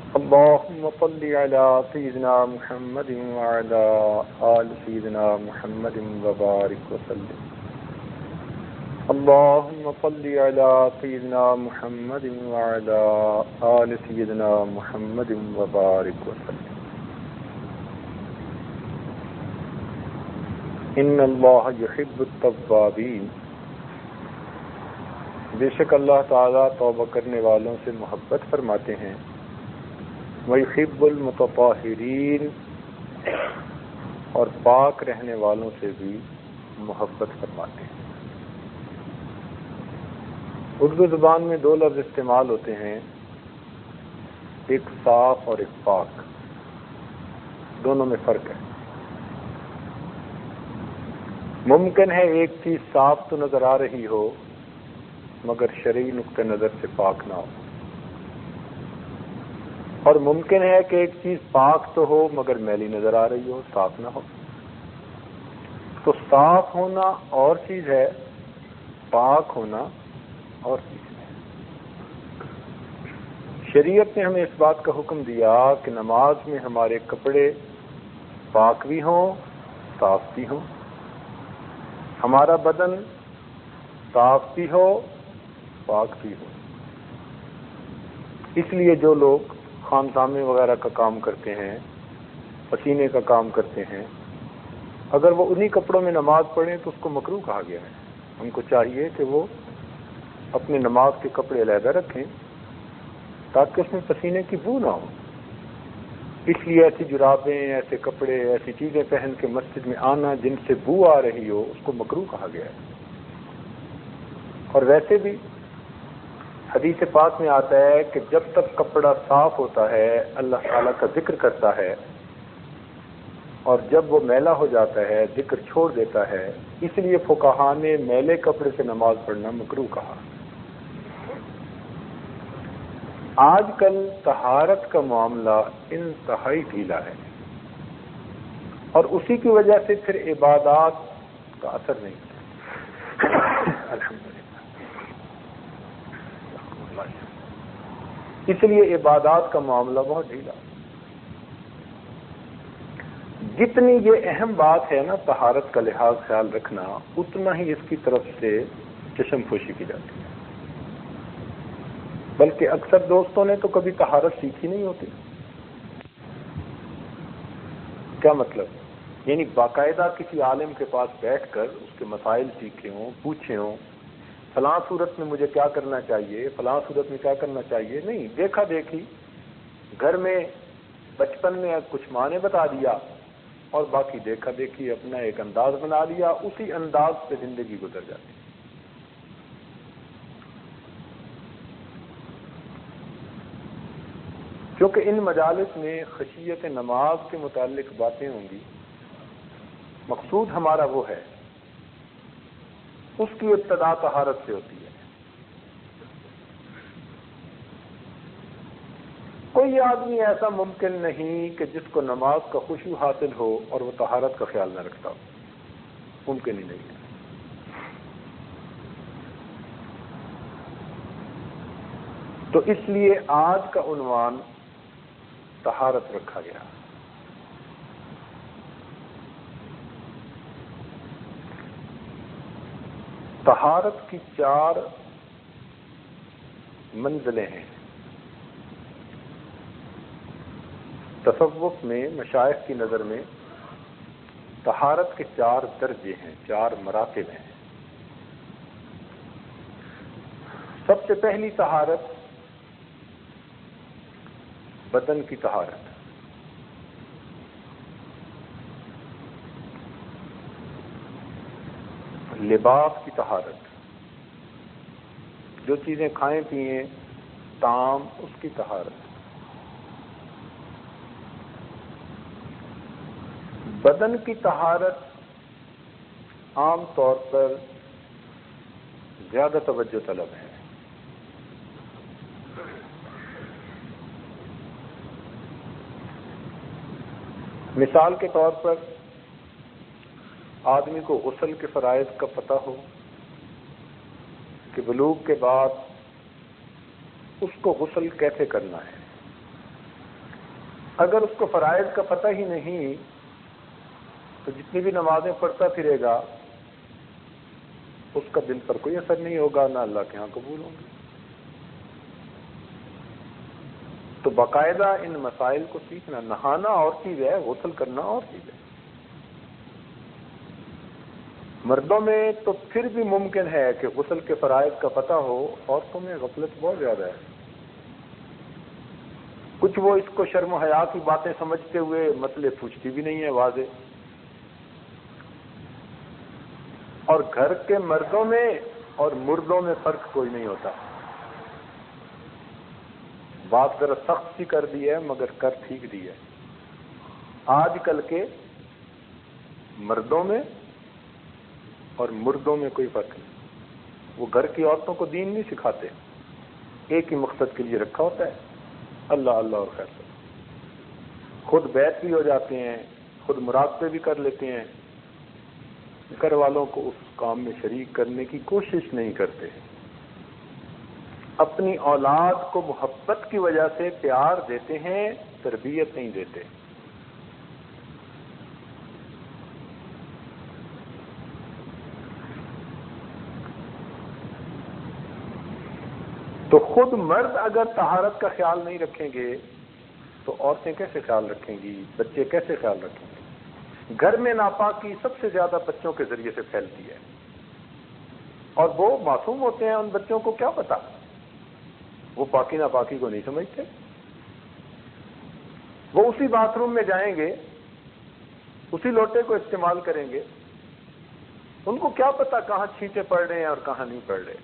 اللهم صل على سيدنا محمد وعلى آل سيدنا محمد وبارك وسلم. اللهم صل على سيدنا محمد وعلى آل سيدنا محمد وبارك وسلم. ان اللہ یحب التوابین، بے شک اللہ تعالیٰ توبہ کرنے والوں سے محبت فرماتے ہیں. ویحب المتطہرین، اور پاک رہنے والوں سے بھی محبت فرماتے ہیں. اردو زبان میں دو لفظ استعمال ہوتے ہیں، ایک صاف اور ایک پاک. دونوں میں فرق ہے. ممکن ہے ایک چیز صاف تو نظر آ رہی ہو مگر شرعی نقطہ نظر سے پاک نہ ہو، اور ممکن ہے کہ ایک چیز پاک تو ہو مگر میلی نظر آ رہی ہو، صاف نہ ہو. تو صاف ہونا اور چیز ہے، پاک ہونا اور چیز ہے. شریعت نے ہمیں اس بات کا حکم دیا کہ نماز میں ہمارے کپڑے پاک بھی ہوں، صاف بھی ہوں، ہمارا بدن صاف بھی ہو، پاک بھی ہو. اس لیے جو لوگ خانسامے وغیرہ کا کام کرتے ہیں، پسینے کا کام کرتے ہیں، اگر وہ انہی کپڑوں میں نماز پڑھیں تو اس کو مکروہ کہا گیا ہے. ان کو چاہیے کہ وہ اپنے نماز کے کپڑے علیحدہ رکھیں تاکہ اس میں پسینے کی بو نہ ہو. اس لیے ایسی جرابیں، ایسے کپڑے، ایسی چیزیں پہن کے مسجد میں آنا جن سے بو آ رہی ہو اس کو مکروہ کہا گیا ہے. اور ویسے بھی حدیث پاک میں آتا ہے کہ جب تک کپڑا صاف ہوتا ہے اللہ تعالیٰ کا ذکر کرتا ہے، اور جب وہ میلا ہو جاتا ہے ذکر چھوڑ دیتا ہے. اس لیے فقہاء نے میلے کپڑے سے نماز پڑھنا مکروہ کہا. آج کل طہارت کا معاملہ انتہائی ڈھیلا ہے، اور اسی کی وجہ سے پھر عبادات کا اثر نہیں ہے. الحمدللہ. اس لیے عبادات کا معاملہ بہت ڈھیلا. جتنی یہ اہم بات ہے نا طہارت کا لحاظ خیال رکھنا، اتنا ہی اس کی طرف سے چشم پوشی کی جاتی ہے. بلکہ اکثر دوستوں نے تو کبھی طہارت سیکھی نہیں ہوتی. کیا مطلب؟ یعنی باقاعدہ کسی عالم کے پاس بیٹھ کر اس کے مسائل سیکھے ہوں، پوچھے ہوں، فلاں صورت میں مجھے کیا کرنا چاہیے، فلاں صورت میں کیا کرنا چاہیے. نہیں، دیکھا دیکھی گھر میں بچپن میں کچھ ماں نے بتا دیا اور باقی دیکھا دیکھی اپنا ایک انداز بنا لیا، اسی انداز پہ زندگی گزر جاتی. کیونکہ ان مجالس میں خشیت نماز کے متعلق باتیں ہوں گی. مقصود ہمارا وہ ہے، اس کی ابتدا طہارت سے ہوتی ہے. کوئی آدمی ایسا ممکن نہیں کہ جس کو نماز کا خشوع حاصل ہو اور وہ طہارت کا خیال نہ رکھتا ہو. ممکن ہی نہیں ہے. تو اس لیے آج کا عنوان طہارت رکھا گیا. طہارت کی 4 منزلیں ہیں. تصوف میں مشائخ کی نظر میں طہارت کے 4 درجے ہیں، 4 مراتب ہیں. سب سے پہلی طہارت بدن کی طہارت. لباس کی طہارت، جو چیزیں کھائیں پیئیں، طعام، اس کی طہارت. بدن کی طہارت عام طور پر زیادہ توجہ طلب ہے. مثال کے طور پر آدمی کو غسل کے فرائض کا پتہ ہو کہ بلوغ کے بعد اس کو غسل کیسے کرنا ہے، اگر اس کو فرائض کا پتہ ہی نہیں تو جتنی بھی نمازیں پڑھتا پھرے گا اس کا دل پر کوئی اثر نہیں ہوگا، نہ اللہ کے ہاں قبول ہوں گے۔ تو باقاعدہ ان مسائل کو سیکھنا، نہانا اور چیز ہے، غسل کرنا اور چیز ہے۔ مردوں میں تو پھر بھی ممکن ہے کہ غسل کے فرائض کا پتہ ہو، عورتوں میں غفلت بہت زیادہ ہے۔ کچھ وہ اس کو شرم و حیا کی باتیں سمجھتے ہوئے مسئلے پوچھتی بھی نہیں ہے واضح۔ اور گھر کے مردوں میں اور مردوں میں فرق کوئی نہیں ہوتا۔ بات ذرا سخت سی کر دی ہے مگر کر ٹھیک دی ہے۔ آج کل کے مردوں میں اور مردوں میں کوئی فرق نہیں۔ وہ گھر کی عورتوں کو دین نہیں سکھاتے، ایک ہی مقصد کے لیے رکھا ہوتا ہے، اللہ اللہ اور خیر سے۔ خود بیت بھی ہو جاتے ہیں، خود مراقبے بھی کر لیتے ہیں، گھر والوں کو اس کام میں شریک کرنے کی کوشش نہیں کرتے۔ اپنی اولاد کو محبت کی وجہ سے پیار دیتے ہیں، تربیت نہیں دیتے۔ تو خود مرد اگر طہارت کا خیال نہیں رکھیں گے تو عورتیں کیسے خیال رکھیں گی، بچے کیسے خیال رکھیں گے؟ گھر میں ناپاکی سب سے زیادہ بچوں کے ذریعے سے پھیلتی ہے، اور وہ معصوم ہوتے ہیں، ان بچوں کو کیا پتا، وہ پاکی ناپاکی کو نہیں سمجھتے۔ وہ اسی باتھ روم میں جائیں گے، اسی لوٹے کو استعمال کریں گے، ان کو کیا پتا کہاں چھینٹے پڑ رہے ہیں اور کہاں نہیں پڑ رہے۔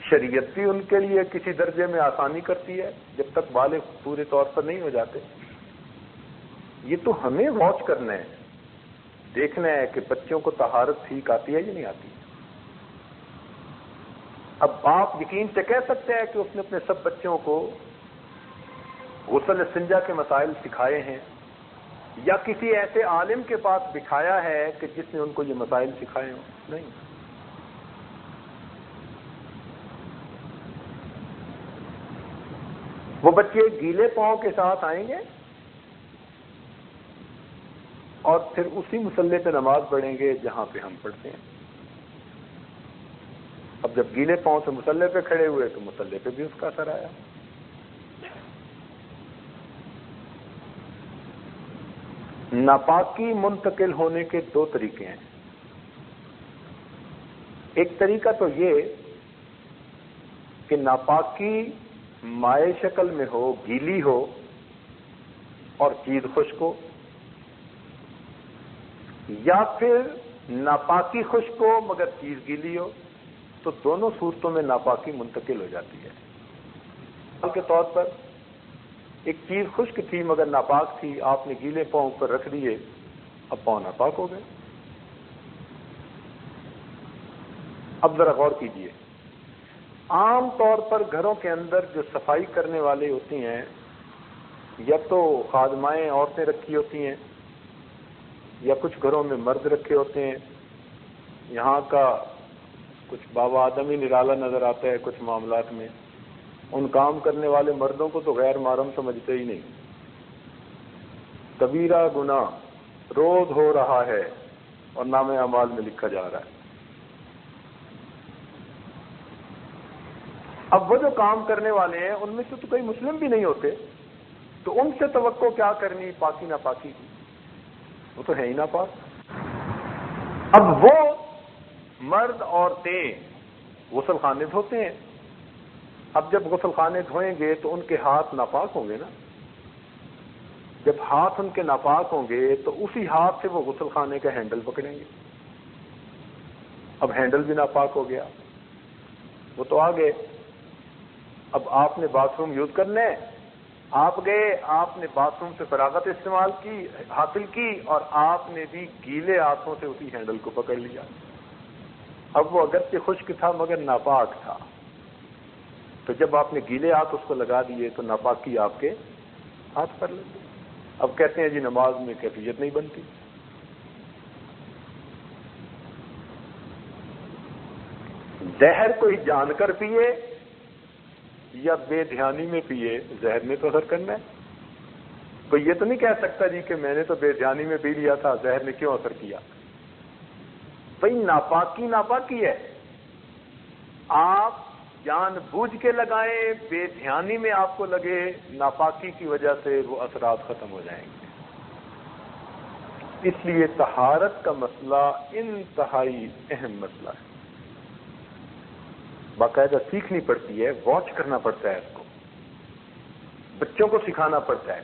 شریعت بھی ان کے لیے کسی درجے میں آسانی کرتی ہے جب تک بالغ پورے طور پر نہیں ہو جاتے۔ یہ تو ہمیں واچ کرنا ہے، دیکھنا ہے کہ بچوں کو طہارت ٹھیک آتی ہے یا نہیں آتی۔ اب آپ یقین سے کہہ سکتے ہیں کہ اس نے اپنے سب بچوں کو غسل استنجا کے مسائل سکھائے ہیں، یا کسی ایسے عالم کے پاس بٹھایا ہے کہ جس نے ان کو یہ مسائل سکھائے ہوں؟ نہیں۔ وہ بچے گیلے پاؤں کے ساتھ آئیں گے اور پھر اسی مصلے پہ نماز پڑھیں گے جہاں پہ ہم پڑھتے ہیں۔ اب جب گیلے پاؤں سے مصلے پہ کھڑے ہوئے تو مصلے پہ بھی اس کا اثر آیا۔ ناپاکی منتقل ہونے کے دو طریقے ہیں۔ ایک طریقہ تو یہ کہ ناپاکی مائع شکل میں ہو، گیلی ہو اور چیز خشک ہو، یا پھر ناپاکی خشک ہو مگر چیز گیلی ہو، تو دونوں صورتوں میں ناپاکی منتقل ہو جاتی ہے۔ مثال کے طور پر ایک چیز خشک تھی مگر ناپاک تھی، آپ نے گیلے پاؤں پر رکھ دیے، اب پاؤں ناپاک ہو گئے۔ اب ذرا غور کیجئے، عام طور پر گھروں کے اندر جو صفائی کرنے والے ہوتی ہیں، یا تو خادمائیں عورتیں رکھی ہوتی ہیں یا کچھ گھروں میں مرد رکھے ہوتے ہیں۔ یہاں کا کچھ بابا آدم ہی نرالا نظر آتا ہے کچھ معاملات میں۔ ان کام کرنے والے مردوں کو تو غیر محرم سمجھتے ہی نہیں۔ کبیرہ گناہ روز ہو رہا ہے اور نام اعمال میں لکھا جا رہا ہے۔ اب وہ جو کام کرنے والے ہیں ان میں سے تو کوئی مسلم بھی نہیں ہوتے، تو ان سے توقع کیا کرنی پاکی ناپاکی کی؟ وہ تو ہے ہی ناپاک۔ اب وہ مرد عورتیں غسل خانے دھوتے ہیں، اب جب غسل خانے دھوئیں گے تو ان کے ہاتھ ناپاک ہوں گے نا۔ جب ہاتھ ان کے ناپاک ہوں گے تو اسی ہاتھ سے وہ غسل خانے کا ہینڈل پکڑیں گے۔ اب ہینڈل بھی ناپاک ہو گیا، وہ تو آ گئے۔ اب آپ نے باتھ روم یوز کرنا ہے، آپ گئے، آپ نے باتھ روم سے فراغت استعمال کی حاصل کی، اور آپ نے بھی گیلے ہاتھوں سے اسی ہینڈل کو پکڑ لیا۔ اب وہ اگرچہ خشک تھا مگر ناپاک تھا، تو جب آپ نے گیلے ہاتھ اس کو لگا دیے تو ناپاکی آپ کے ہاتھ پر لگ گئی۔ اب کہتے ہیں جی نماز میں کیفیت نہیں بنتی۔ زہر کوئی جان کر پیے یا بے دھیانی میں پیے، زہر نے تو اثر کرنا ہے. کوئی یہ تو نہیں کہہ سکتا جی کہ میں نے تو بے دھیانی میں پی لیا تھا، زہر نے کیوں اثر کیا. بھئی ناپاکی ناپاکی ہے. آپ جان بوجھ کے لگائیں، بے دھیانی میں آپ کو لگے، ناپاکی کی وجہ سے وہ اثرات ختم ہو جائیں گے. اس لیے طہارت کا مسئلہ انتہائی اہم مسئلہ ہے. باقاعدہ سیکھنی پڑتی ہے، واچ کرنا پڑتا ہے اس کو، بچوں کو سکھانا پڑتا ہے.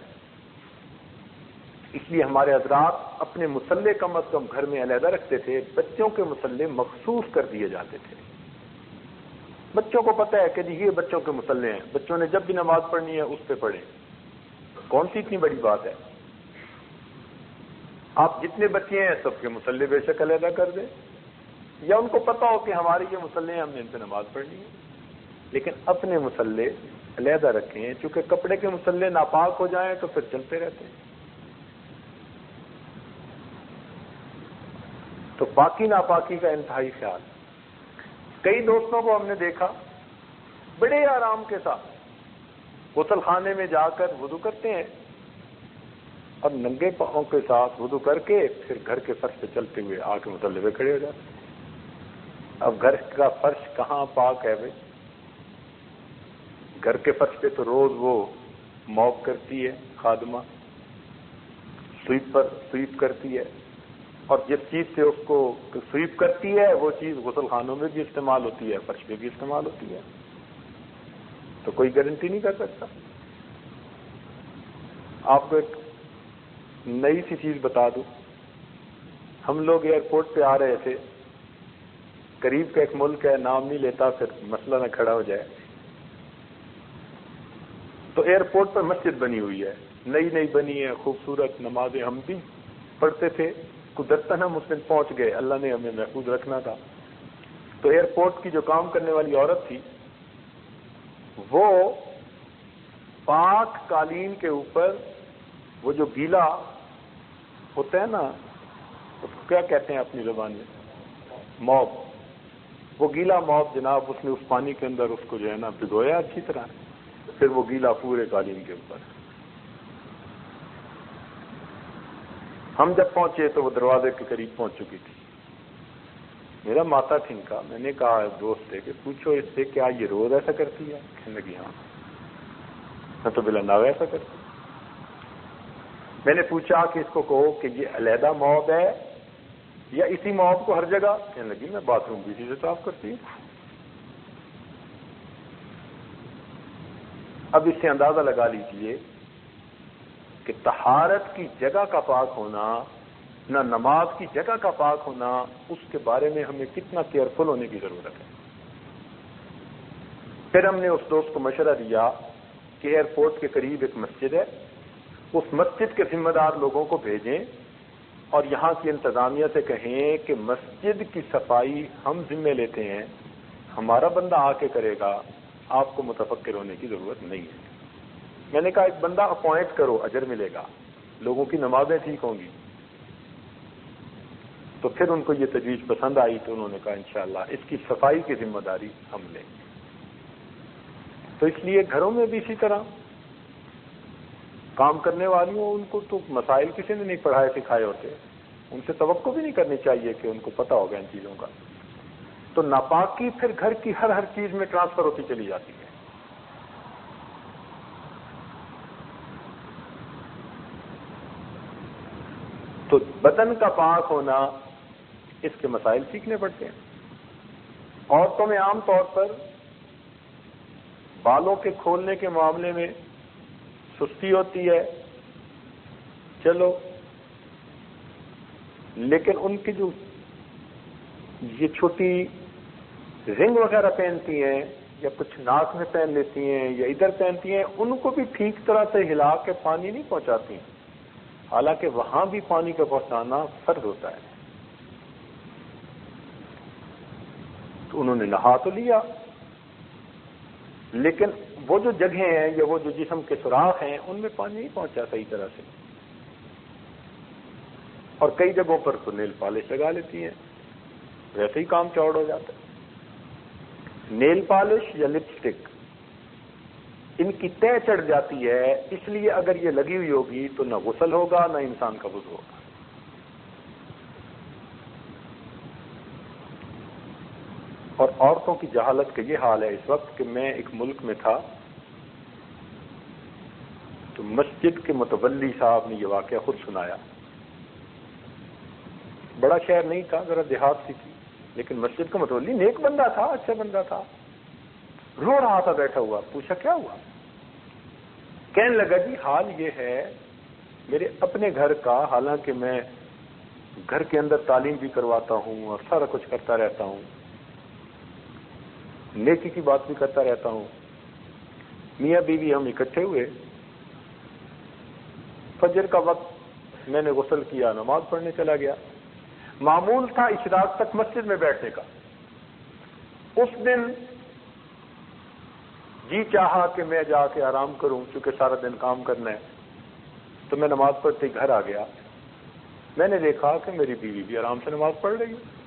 اس لیے ہمارے حضرات اپنے مصلے کم از کم گھر میں علیحدہ رکھتے تھے. بچوں کے مصلے مخصوص کر دیے جاتے تھے. بچوں کو پتہ ہے کہ جی یہ بچوں کے مصلے ہیں، بچوں نے جب بھی نماز پڑھنی ہے اس پہ پڑھیں. کون سی اتنی بڑی بات ہے؟ آپ جتنے بچے ہیں سب کے مصلے بے شک علیحدہ کر دیں، یا ان کو پتہ ہو کہ ہمارے یہ مصلے ہیں، ہم نے ان پہ نماز پڑھنی ہے. لیکن اپنے مصلے علیحدہ رکھیں، چونکہ کپڑے کے مصلے ناپاک ہو جائیں تو پھر چلتے رہتے ہیں. تو پاکی ناپاکی کا انتہائی خیال. کئی دوستوں کو ہم نے دیکھا بڑے آرام کے ساتھ غسل خانے میں جا کر وضو کرتے ہیں اور ننگے پاؤں کے ساتھ وضو کر کے پھر گھر کے فرش پہ چلتے ہوئے آ کے مصلے پہ کھڑے ہو جاتے ہیں. اب گھر کا فرش کہاں پاک ہے بھائی؟ گھر کے فرش پہ تو روز وہ موپ کرتی ہے خادمہ، سویپ کرتی ہے، اور جس چیز سے اس کو سویپ کرتی ہے وہ چیز غسل خانوں میں بھی استعمال ہوتی ہے، فرش پہ بھی استعمال ہوتی ہے. تو کوئی گارنٹی نہیں کر سکتا. آپ کو ایک نئی سی چیز بتا دوں. ہم لوگ ایئرپورٹ پہ آ رہے تھے، قریب کا ایک ملک ہے، نام نہیں لیتا پھر مسئلہ نہ کھڑا ہو جائے. تو ایئرپورٹ پر مسجد بنی ہوئی ہے، نئی بنی ہے، خوبصورت. نمازیں ہم بھی پڑھتے تھے، قدرتاً ہم اس دن پہنچ گئے، اللہ نے ہمیں محفوظ رکھنا تھا. تو ایئرپورٹ کی جو کام کرنے والی عورت تھی وہ پاک قالین کے اوپر وہ جو گیلا ہوتا ہے نا، اس کو کیا کہتے ہیں اپنی زبان میں؟ موب. وہ گیلا موب جناب اس نے اس پانی کے اندر اس کو جو ہے نا بھگویا اچھی طرح، پھر وہ گیلا پورے قالین کے اوپر. ہم جب پہنچے تو وہ دروازے کے قریب پہنچ چکی تھی. میرا ماتھا ٹھنکا. میں نے کہا دوست سے کہ پوچھو اس سے کیا یہ روز ایسا کرتی ہے؟ کہنے لگی ہاں. میں تو بلا ناوے ایسا کرتی. میں نے پوچھا کہ اس کو کہو کہ یہ علیحدہ موب ہے یا اسی موب کو ہر جگہ؟ کہنے لگی میں باتھ روم بھی اسی سے صاف کرتی ہوں. اب اس سے اندازہ لگا لیجئے کہ طہارت کی جگہ کا پاک ہونا، نہ نماز کی جگہ کا پاک ہونا، اس کے بارے میں ہمیں کتنا کیئرفل ہونے کی ضرورت ہے. پھر ہم نے اس دوست کو مشورہ دیا کہ ایئرپورٹ کے قریب ایک مسجد ہے، اس مسجد کے ذمہ دار لوگوں کو بھیجیں اور یہاں کی انتظامیہ سے کہیں کہ مسجد کی صفائی ہم ذمہ لیتے ہیں، ہمارا بندہ آ کے کرے گا، آپ کو متفکر ہونے کی ضرورت نہیں ہے. میں نے کہا ایک بندہ اپوائنٹ کرو، اجر ملے گا، لوگوں کی نمازیں ٹھیک ہوں گی. تو پھر ان کو یہ تجویز پسند آئی تو انہوں نے کہا انشاءاللہ اس کی صفائی کی ذمہ داری ہم لیں گے. تو اس لیے گھروں میں بھی اسی طرح کام کرنے والیوں، ان کو تو مسائل کسی نے نہیں پڑھائے سکھائے ہوتے، ان سے توقع بھی نہیں کرنی چاہیے کہ ان کو پتہ ہوگا ان چیزوں کا. تو ناپاکی پھر گھر کی ہر چیز میں ٹرانسفر ہوتی چلی جاتی ہے. تو بدن کا پاک ہونا، اس کے مسائل سیکھنے پڑتے ہیں. عورتوں میں عام طور پر بالوں کے کھولنے کے معاملے میں سستی ہوتی ہے، چلو، لیکن ان کی جو یہ چھوٹی رنگ وغیرہ پہنتی ہیں یا کچھ ناک میں پہن لیتی ہیں یا ادھر پہنتی ہیں، ان کو بھی ٹھیک طرح سے ہلا کے پانی نہیں پہنچاتی، حالانکہ وہاں بھی پانی کا پہنچانا فرض ہوتا ہے. تو انہوں نے نہا تو لیا، لیکن وہ جو جگہیں ہیں یا وہ جو جسم کے سوراخ ہیں ان میں پانی نہیں پہنچا صحیح طرح سے. اور کئی جگہوں پر تو نیل پالش لگا لیتی ہیں، ویسے ہی کام چوڑ ہو جاتا ہے. نیل پالش یا لپسٹک ان کی طے چڑھ جاتی ہے، اس لیے اگر یہ لگی ہوئی ہوگی تو نہ غسل ہوگا نہ انسان کا وضو ہوگا۔ اور عورتوں کی جہالت کا یہ حال ہے اس وقت کہ میں ایک ملک میں تھا تو مسجد کے متولی صاحب نے یہ واقعہ خود سنایا۔ بڑا شہر نہیں تھا، ذرا دیہات سی تھی، لیکن مسجد کا متولی نیک بندہ تھا، اچھا بندہ تھا، رو رہا تھا بیٹھا ہوا۔ پوچھا کیا ہوا؟ کہنے لگا جی حال یہ ہے میرے اپنے گھر کا، حالانکہ میں گھر کے اندر تعلیم بھی کرواتا ہوں اور سارا کچھ کرتا رہتا ہوں، نیکی کی بات بھی کرتا رہتا ہوں، میاں بیوی ہم اکٹھے ہوئے، فجر کا وقت میں نے غسل کیا، نماز پڑھنے چلا گیا، معمول تھا اشراق تک مسجد میں بیٹھنے کا۔ اس دن جی چاہا کہ میں جا کے آرام کروں چونکہ سارا دن کام کرنا ہے، تو میں نماز پڑھتے ہی گھر آ گیا۔ میں نے دیکھا کہ میری بیوی بھی آرام سے نماز پڑھ رہی ہے،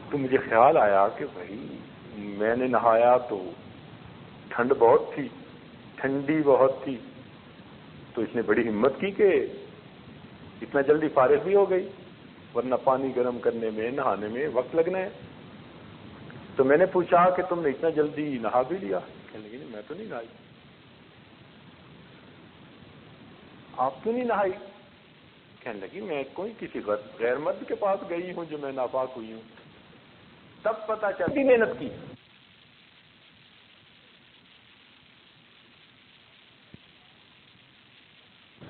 تو مجھے خیال آیا کہ بھائی میں نے نہایا تو ٹھنڈ بہت تھی، ٹھنڈی بہت تھی، تو اس نے بڑی ہمت کی کہ اتنا جلدی فارغ بھی ہو گئی، ورنہ پانی گرم کرنے میں نہانے میں وقت لگنا ہے۔ تو میں نے پوچھا کہ تم نے اتنا جلدی نہا بھی لیا؟ کہنے لگی میں تو نہیں نہائی۔ آپ کیوں نہیں نہائی؟ کہنے لگی میں کوئی کسی غیر مرد کے پاس گئی ہوں جو میں ناپاک ہوئی ہوں۔ تب پتہ چلا محنت کی،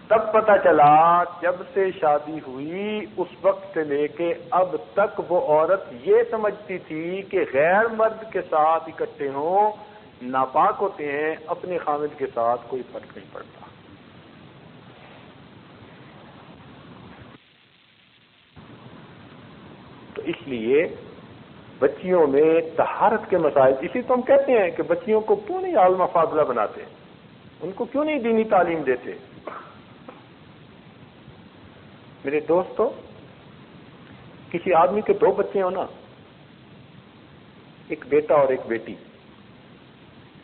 تب پتہ چلا جب سے شادی ہوئی اس وقت سے لے کے اب تک وہ عورت یہ سمجھتی تھی کہ غیر مرد کے ساتھ اکٹھے ہوں ناپاک ہوتے ہیں، اپنے خامد کے ساتھ کوئی فرق نہیں پڑتا۔ تو اس لیے بچیوں میں طہارت کے مسائل، اسی تو ہم کہتے ہیں کہ بچیوں کو کیوں نہیں عالمہ فاضلہ بناتے، ان کو کیوں نہیں دینی تعلیم دیتے۔ میرے دوستو، کسی آدمی کے دو بچے ہوں نا، ایک بیٹا اور ایک بیٹی،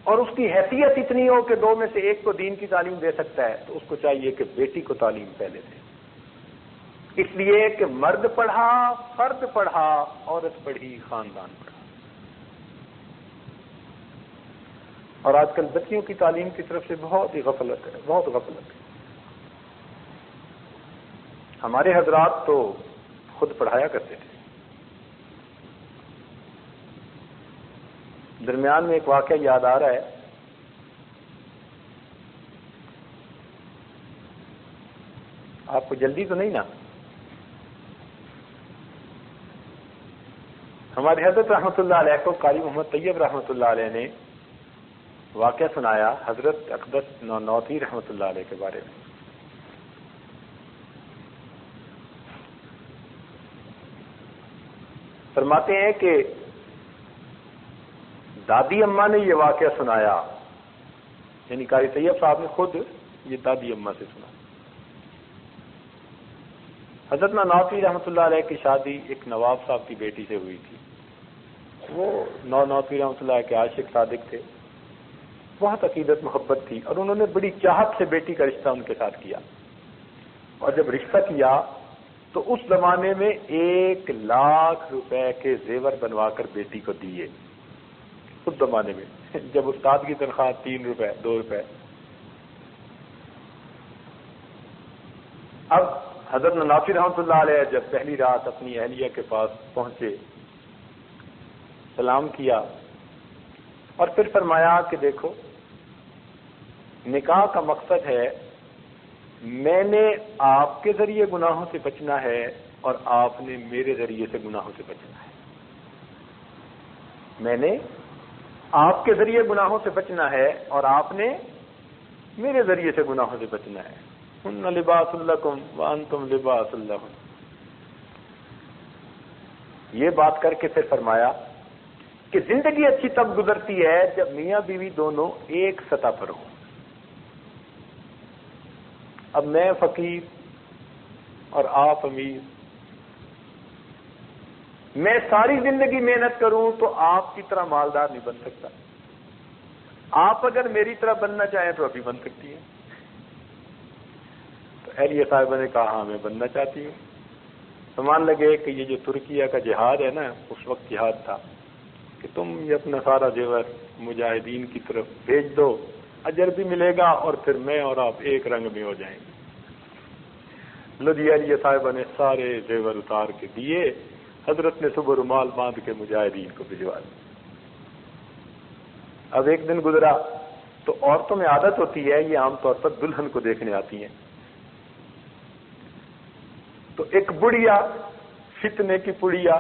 اور اس کی حیثیت اتنی ہو کہ دو میں سے ایک کو دین کی تعلیم دے سکتا ہے، تو اس کو چاہیے کہ بیٹی کو تعلیم پہلے دے، اس لیے کہ مرد پڑھا فرد پڑھا، عورت پڑھی خاندان پڑھا۔ اور آج کل بچیوں کی تعلیم کی طرف سے بہت ہی غفلت ہے، بہت غفلت ہے۔ ہمارے حضرات تو خود پڑھایا کرتے تھے۔ درمیان میں ایک واقعہ یاد آ رہا ہے، آپ کو جلدی تو نہیں نا؟ ہمارے حضرت رحمۃ اللہ علیہ کو قاری محمد طیب رحمۃ اللہ علیہ نے واقعہ سنایا حضرت اقدس نانوتوی رحمۃ اللہ علیہ کے بارے میں۔ فرماتے ہیں کہ دادی اماں نے یہ واقعہ سنایا، یعنی قاری طیب صاحب نے خود یہ دادی اماں سے سنا۔ حضرت نانوتوی رحمۃ اللہ علیہ کی شادی ایک نواب صاحب کی بیٹی سے ہوئی تھی۔ وہ نانوتوی رحمۃ اللہ کے عاشق صادق تھے، بہت عقیدت محبت تھی، اور انہوں نے بڑی چاہت سے بیٹی کا رشتہ ان کے ساتھ کیا۔ اور جب رشتہ کیا تو اس زمانے میں 1,00,000 روپے کے زیور بنوا کر بیٹی کو دیے، اس زمانے میں جب استاد کی تنخواہ 3 روپے 2 روپے۔ اب حضرت نانوتوی رحمۃ اللہ علیہ جب پہلی رات اپنی اہلیہ کے پاس پہنچے، سلام کیا اور پھر فرمایا کہ دیکھو نکاح کا مقصد ہے میں نے آپ کے ذریعے گناہوں سے بچنا ہے اور آپ نے میرے ذریعے سے گناہوں سے بچنا ہے۔ میں نے آپ کے ذریعے گناہوں سے بچنا ہے اور آپ نے میرے ذریعے سے گناہوں سے بچنا ہے۔ ہن لباس لکم وانتم لباس لہن۔ یہ بات کر کے پھر فرمایا کہ زندگی اچھی تب گزرتی ہے جب میاں بیوی دونوں ایک سطح پر ہوں۔ اب میں فقیر اور آپ امیر، میں ساری زندگی محنت کروں تو آپ کی طرح مالدار نہیں بن سکتا، آپ اگر میری طرح بننا چاہیں تو ابھی بن سکتی ہیں۔ تو اہلیہ صاحبہ نے کہا ہاں میں بننا چاہتی ہوں۔ تو مان لگے کہ یہ جو ترکیہ کا جہاد ہے نا، اس وقت جہاد تھا کہ تم یہ اپنا سارا زیور مجاہدین کی طرف بھیج دو، اجر بھی ملے گا اور پھر میں اور آپ ایک رنگ میں ہو جائیں گے۔ لدھی اہلیہ صاحبہ نے سارے زیور اتار کے دیے، حضرت نے صبح رومال باندھ کے مجاہدین کو بھجوا دیا۔ اب ایک دن گزرا تو عورتوں میں عادت ہوتی ہے، یہ عام طور پر دلہن کو دیکھنے آتی ہیں، تو ایک بڑھیا فتنے کی پڑیا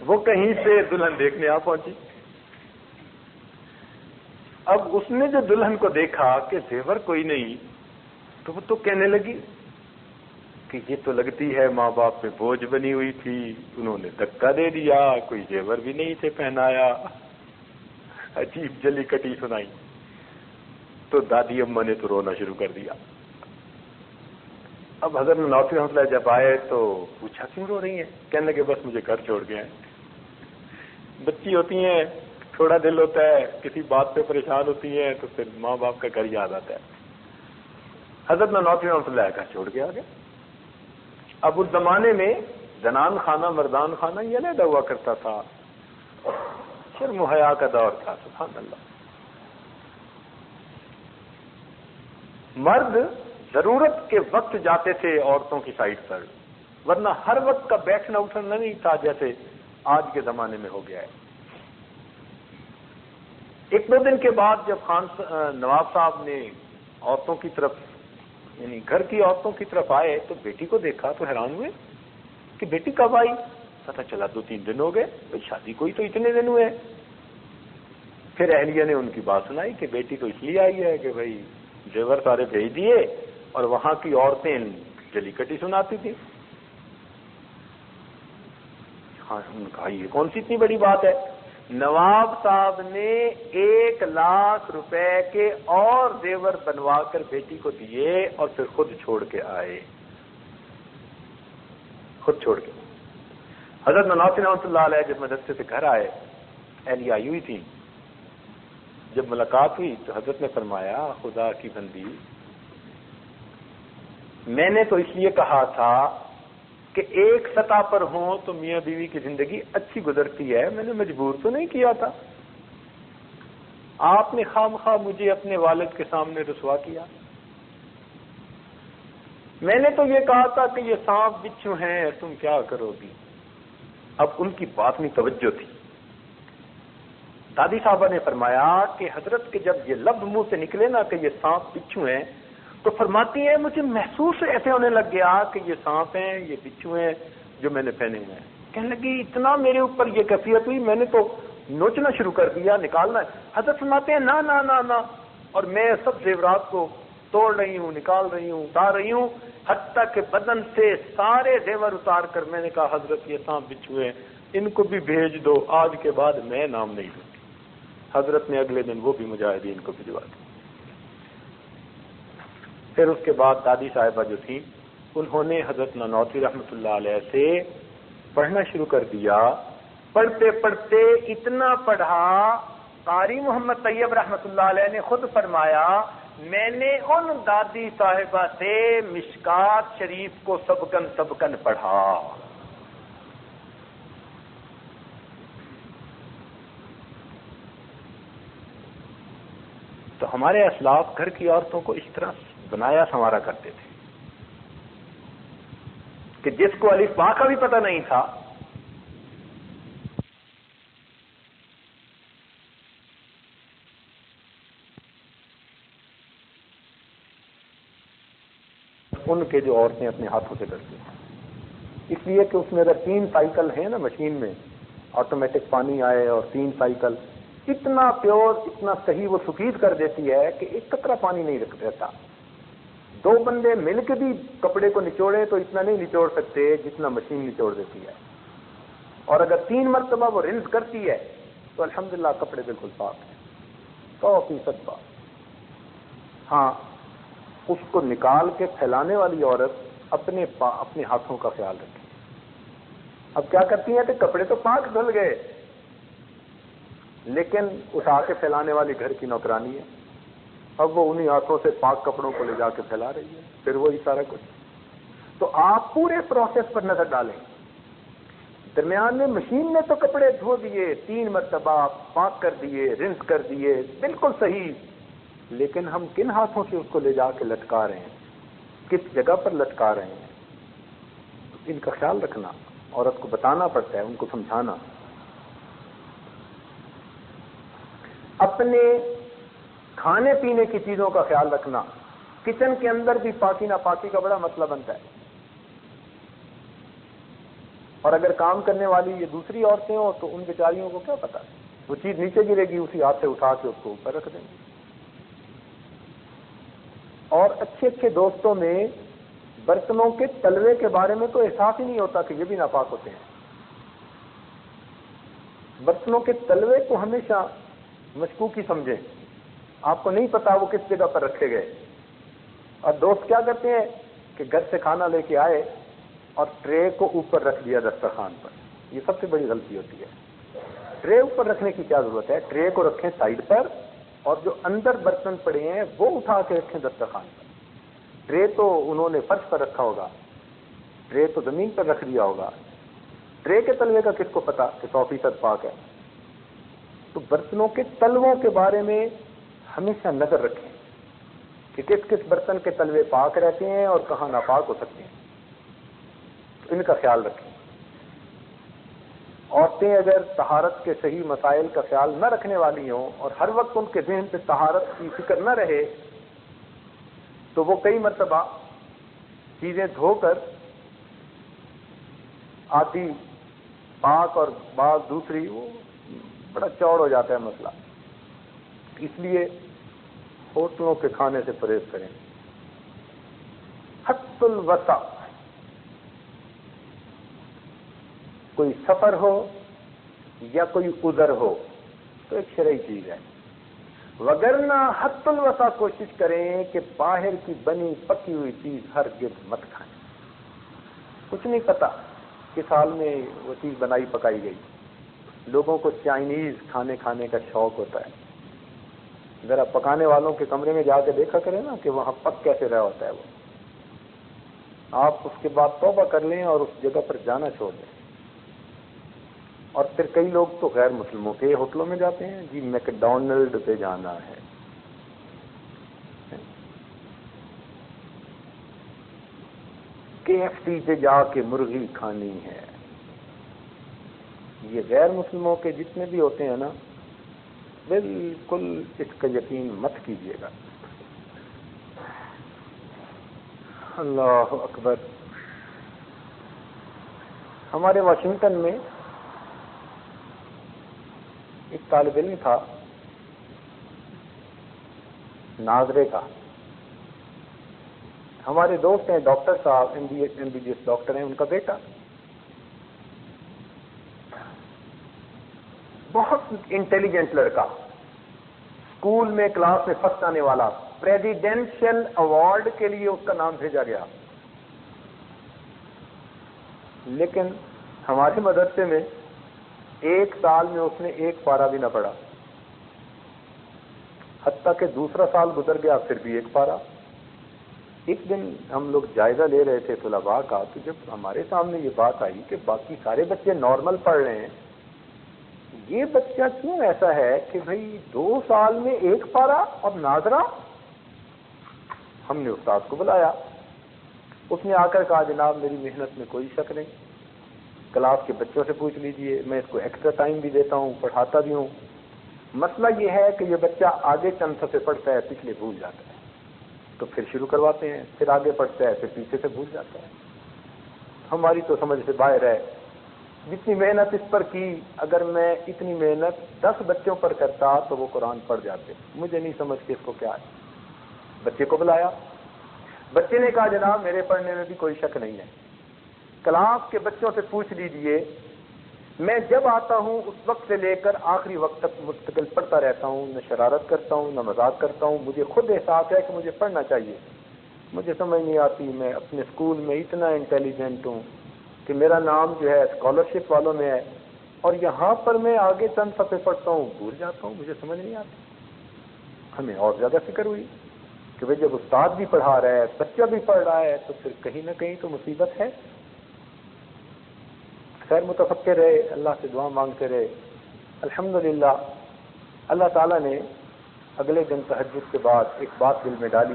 وہ کہیں سے دلہن دیکھنے آ پہنچی۔ اب اس نے جو دلہن کو دیکھا کہ زیور کوئی نہیں، تو وہ تو کہنے لگی کہ یہ تو لگتی ہے ماں باپ پہ بوجھ بنی ہوئی تھی، انہوں نے دھکا دے دیا، کوئی زیور بھی نہیں تھے پہنایا، عجیب جلی کٹی سنائی۔ تو دادی اماں نے تو رونا شروع کر دیا۔ اب حضرت نوفی رحمۃ اللہ جب آئے تو پوچھا کیوں رو رہی ہیں؟ کہنے لگے بس مجھے گھر چھوڑ گئے ہیں۔ بچی ہوتی ہیں، تھوڑا دل ہوتا ہے، کسی بات پہ پریشان ہوتی ہیں تو پھر ماں باپ کا گھر یاد آتا ہے۔ حضرت نوفی رحمۃ اللہ گھر چھوڑ کے آ گئے۔ اب اس زمانے میں زنان خانہ مردان خانہ یہ علیحدہ ہوا کرتا تھا، شرم و حیا کا دور تھا، سبحان اللہ۔ مرد ضرورت کے وقت جاتے تھے عورتوں کی سائٹ پر، ورنہ ہر وقت کا بیٹھنا اٹھنا نہیں تھا جیسے آج کے زمانے میں ہو گیا ہے۔ ایک دو دن کے بعد جب نواب صاحب نے عورتوں کی طرف یعنی گھر کی عورتوں کی طرف آئے تو بیٹی کو دیکھا تو حیران ہوئے کہ بیٹی کب آئی؟ پتہ چلا 2-3 دن ہو گئے، بھائی شادی کوئی تو اتنے دن ہوئے۔ پھر اہلیہ نے ان کی بات سنائی کہ بیٹی تو اس لیے آئی ہے کہ بھائی زیور سارے بھیج دیے اور وہاں کی عورتیں جلی کٹی سناتی تھی۔ ہاں ان کا یہ کون سی اتنی بڑی بات ہے؟ نواب صاحب نے 1 لاکھ روپے کے اور زیور بنوا کر بیٹی کو دیے اور پھر خود چھوڑ کے آئے، خود چھوڑ کے۔ حضرت نوفی رحمۃ اللہ علیہ جب مدرسے سے گھر آئے، اہلیہ آئی ہوئی تھی، جب ملاقات ہوئی تو حضرت نے فرمایا خدا کی بندی، میں نے تو اس لیے کہا تھا کہ ایک سطح پر ہوں تو میاں بیوی کی زندگی اچھی گزرتی ہے، میں نے مجبور تو نہیں کیا تھا، آپ نے خواہ مخواہ مجھے اپنے والد کے سامنے رسوا کیا۔ میں نے تو یہ کہا تھا کہ یہ سانپ بچھو ہیں، تم کیا کرو گی؟ اب ان کی بات میں توجہ تھی۔ دادی صاحبہ نے فرمایا کہ حضرت کے جب یہ لفظ منہ سے نکلے نا کہ یہ سانپ بچھو ہیں، تو فرماتی ہیں مجھے محسوس ایسے ہونے لگ گیا کہ یہ سانپ ہیں، یہ بچھو ہیں جو میں نے پہنے ہوئے ہیں۔ کہنے لگی اتنا میرے اوپر یہ کیفیت ہوئی، میں نے تو نوچنا شروع کر دیا، نکالنا۔ حضرت فرماتے ہیں نہ نہ نہ نہ، اور میں سب زیورات کو توڑ رہی ہوں، نکال رہی ہوں، اتار رہی ہوں، حتیٰ کہ بدن سے سارے زیور اتار کر میں نے کہا حضرت یہ سانپ بچھو ہیں، ان کو بھی بھیج دو، آج کے بعد میں نام نہیں دوں گی۔ حضرت نے اگلے دن وہ بھی مجاہدین کو بھجوا دی۔ پھر اس کے بعد دادی صاحبہ جو تھیں انہوں نے حضرت نانوتوی رحمۃ اللہ علیہ سے پڑھنا شروع کر دیا۔ پڑھتے پڑھتے اتنا پڑھا، قاری محمد طیب رحمۃ اللہ علیہ نے خود فرمایا میں نے ان دادی صاحبہ سے مشکات شریف کو سبکن سبکن پڑھا۔ تو ہمارے اسلاف گھر کی عورتوں کو اس طرح بنایا سنوارا کرتے تھے کہ جس کو الف با کا بھی پتہ نہیں تھا ان کے جو عورتیں اپنے ہاتھوں سے کرتی ہیں، اس لیے کہ اس میں اگر 3 سائیکل ہیں نا مشین میں، آٹومیٹک پانی آئے اور 3 سائیکل، اتنا پیور اتنا صحیح وہ سفید کر دیتی ہے کہ ایک قطرہ پانی نہیں رکھ دیتا۔ 2 بندے مل کے بھی کپڑے کو نچوڑے تو اتنا نہیں نچوڑ سکتے جتنا مشین نچوڑ دیتی ہے، اور اگر 3 مرتبہ وہ رنس کرتی ہے تو الحمدللہ کپڑے بالکل پاک ہیں، 100% پاک۔ ہاں اس کو نکال کے پھیلانے والی عورت اپنے ہاتھوں کا خیال رکھے۔ اب کیا کرتی ہیں کہ کپڑے تو پاک دھل گئے، لیکن اٹھا کے پھیلانے والی گھر کی نوکرانی ہے. اب وہ انہی ہاتھوں سے پاک کپڑوں کو لے جا کے پھیلا رہی ہے، پھر وہی سارا کچھ. تو آپ پورے پروسیس پر نظر ڈالیں. درمیان میں مشین نے تو کپڑے دھو دیے، 3 مرتبہ پاک کر دیے، رنس کر دیے، بالکل صحیح، لیکن ہم کن ہاتھوں سے اس کو لے جا کے لٹکا رہے ہیں، کس جگہ پر لٹکا رہے ہیں؟ ان کا خیال رکھنا، عورت کو بتانا پڑتا ہے، ان کو سمجھانا. اپنے کھانے پینے کی چیزوں کا خیال رکھنا. کچن کے اندر بھی پاکی ناپاکی کا بڑا مسئلہ بنتا ہے. اور اگر کام کرنے والی یہ دوسری عورتیں ہوں تو ان بیچاریوں کو کیا پتا، وہ چیز نیچے گرے گی، اسی ہاتھ سے اٹھا کے اس کو اوپر رکھ دیں گے. اور اچھے اچھے دوستوں میں برتنوں کے تلوے کے بارے میں تو احساس ہی نہیں ہوتا کہ یہ بھی ناپاک ہوتے ہیں. برتنوں کے تلوے کو ہمیشہ مشکوکی سمجھیں. آپ کو نہیں پتا وہ کس جگہ پر رکھے گئے. اور دوست کیا کرتے ہیں کہ گھر سے کھانا لے کے آئے اور ٹرے کو اوپر رکھ دیا دسترخوان پر. یہ سب سے بڑی غلطی ہوتی ہے. ٹرے اوپر رکھنے کی کیا ضرورت ہے؟ ٹرے کو رکھیں سائڈ پر، اور جو اندر برتن پڑے ہیں وہ اٹھا کے رکھیں دسترخوان پر. ٹرے تو انہوں نے فرش پر رکھا ہوگا، ٹرے تو زمین پر رکھ دیا ہوگا. ٹرے کے تلوے کا کس کو پتا کہ 100% پاک ہے؟ تو برتنوں کے تلووں کے بارے میں ہمیشہ نظر رکھیں کہ کس کس برتن کے تلوے پاک رہتے ہیں اور کہاں ناپاک ہو سکتے ہیں. تو ان کا خیال رکھیں. عورتیں اگر طہارت کے صحیح مسائل کا خیال نہ رکھنے والی ہوں اور ہر وقت ان کے ذہن سے طہارت کی فکر نہ رہے تو وہ کئی مرتبہ چیزیں دھو کر آتی پاک اور بعض دوسری، وہ بڑا چوڑ ہو جاتا ہے مسئلہ. اس لیے ہوٹلوں کے کھانے سے پرہیز کریں. حد الوسع. کوئی سفر ہو یا کوئی عذر ہو تو ایک شرعی چیز ہے، وگرنہ حد الوسع کوشش کریں کہ باہر کی بنی پکی ہوئی چیز ہرگز مت کھائیں. کچھ نہیں پتا کس حال میں وہ چیز بنائی پکائی گئی. لوگوں کو چائنیز کھانے کا شوق ہوتا ہے. ذرا پکانے والوں کے کمرے میں جا کے دیکھا کریں نا کہ وہاں پک کیسے رہا ہوتا ہے وہ. آپ اس کے بعد توبہ کر لیں اور اس جگہ پر جانا چھوڑ دیں. اور پھر کئی لوگ تو غیر مسلموں کے ہوٹلوں میں جاتے ہیں، جی میکڈونلڈ پہ جانا ہے. KFC پہ جا کے مرغی کھانی ہے. یہ غیر مسلموں کے جتنے بھی ہوتے ہیں نا، بالکل اس کا یقین مت کیجیے گا. اللہ اکبر. ہمارے واشنگٹن میں ایک طالب علم تھا ناظرے کا. ہمارے دوست ہیں ڈاکٹر صاحب، MBBS ڈاکٹر ہیں، ان کا بیٹا بہت انٹیلیجنٹ لڑکا، اسکول میں کلاس میں فرسٹ آنے والا، پریزیڈینشل ایوارڈ کے لیے اس کا نام بھیجا گیا. لیکن ہمارے مدرسے میں 1 سال میں اس نے 1 پارہ بھی نہ پڑھا، حتیٰ کہ دوسرا سال گزر گیا پھر بھی 1 پارہ. ایک دن ہم لوگ جائزہ لے رہے تھے طلباء کا، تو جب ہمارے سامنے یہ بات آئی کہ باقی سارے بچے نارمل پڑھ رہے ہیں، یہ بچہ کیوں ایسا ہے کہ بھئی 2 سال میں 1 پارہ اور ناظرہ. ہم نے استاد کو بلایا. اس نے آ کر کہا جناب میری محنت میں کوئی شک نہیں، کلاس کے بچوں سے پوچھ لیجئے، میں اس کو ایکسٹرا ٹائم بھی دیتا ہوں، پڑھاتا بھی ہوں. مسئلہ یہ ہے کہ یہ بچہ آگے چند صفحے پڑھتا ہے، پچھلے بھول جاتا ہے، تو پھر شروع کرواتے ہیں، پھر آگے پڑھتا ہے، پھر پیچھے سے بھول جاتا ہے. ہماری تو سمجھ سے باہر ہے. جتنی محنت اس پر کی، اگر میں اتنی محنت 10 بچوں پر کرتا تو وہ قرآن پڑھ جاتے. مجھے نہیں سمجھ کہ اس کو کیا ہے. بچے کو بلایا، بچے نے کہا جناب میرے پڑھنے میں بھی کوئی شک نہیں ہے، کلاس کے بچوں سے پوچھ لیجئے، میں جب آتا ہوں اس وقت سے لے کر آخری وقت تک مستقل پڑھتا رہتا ہوں، نہ شرارت کرتا ہوں نہ مذاق کرتا ہوں. مجھے خود احساس ہے کہ مجھے پڑھنا چاہیے. مجھے سمجھ نہیں آتی، میں اپنے اسکول میں اتنا انٹیلیجنٹ ہوں کہ میرا نام جو ہے اسکالرشپ والوں میں ہے، اور یہاں پر میں آگے چند صفحے پڑھتا ہوں بھول جاتا ہوں، مجھے سمجھ نہیں آتی۔ ہمیں اور زیادہ فکر ہوئی کہ بھئی جب استاد بھی پڑھا رہا ہے، بچہ بھی پڑھ رہا ہے، تو پھر کہیں نہ کہیں تو مصیبت ہے۔ خیر متفکر رہے، اللہ سے دعا مانگتے رہے۔ الحمدللہ اللہ تعالیٰ نے اگلے دن تہجد کے بعد ایک بات دل میں ڈالی،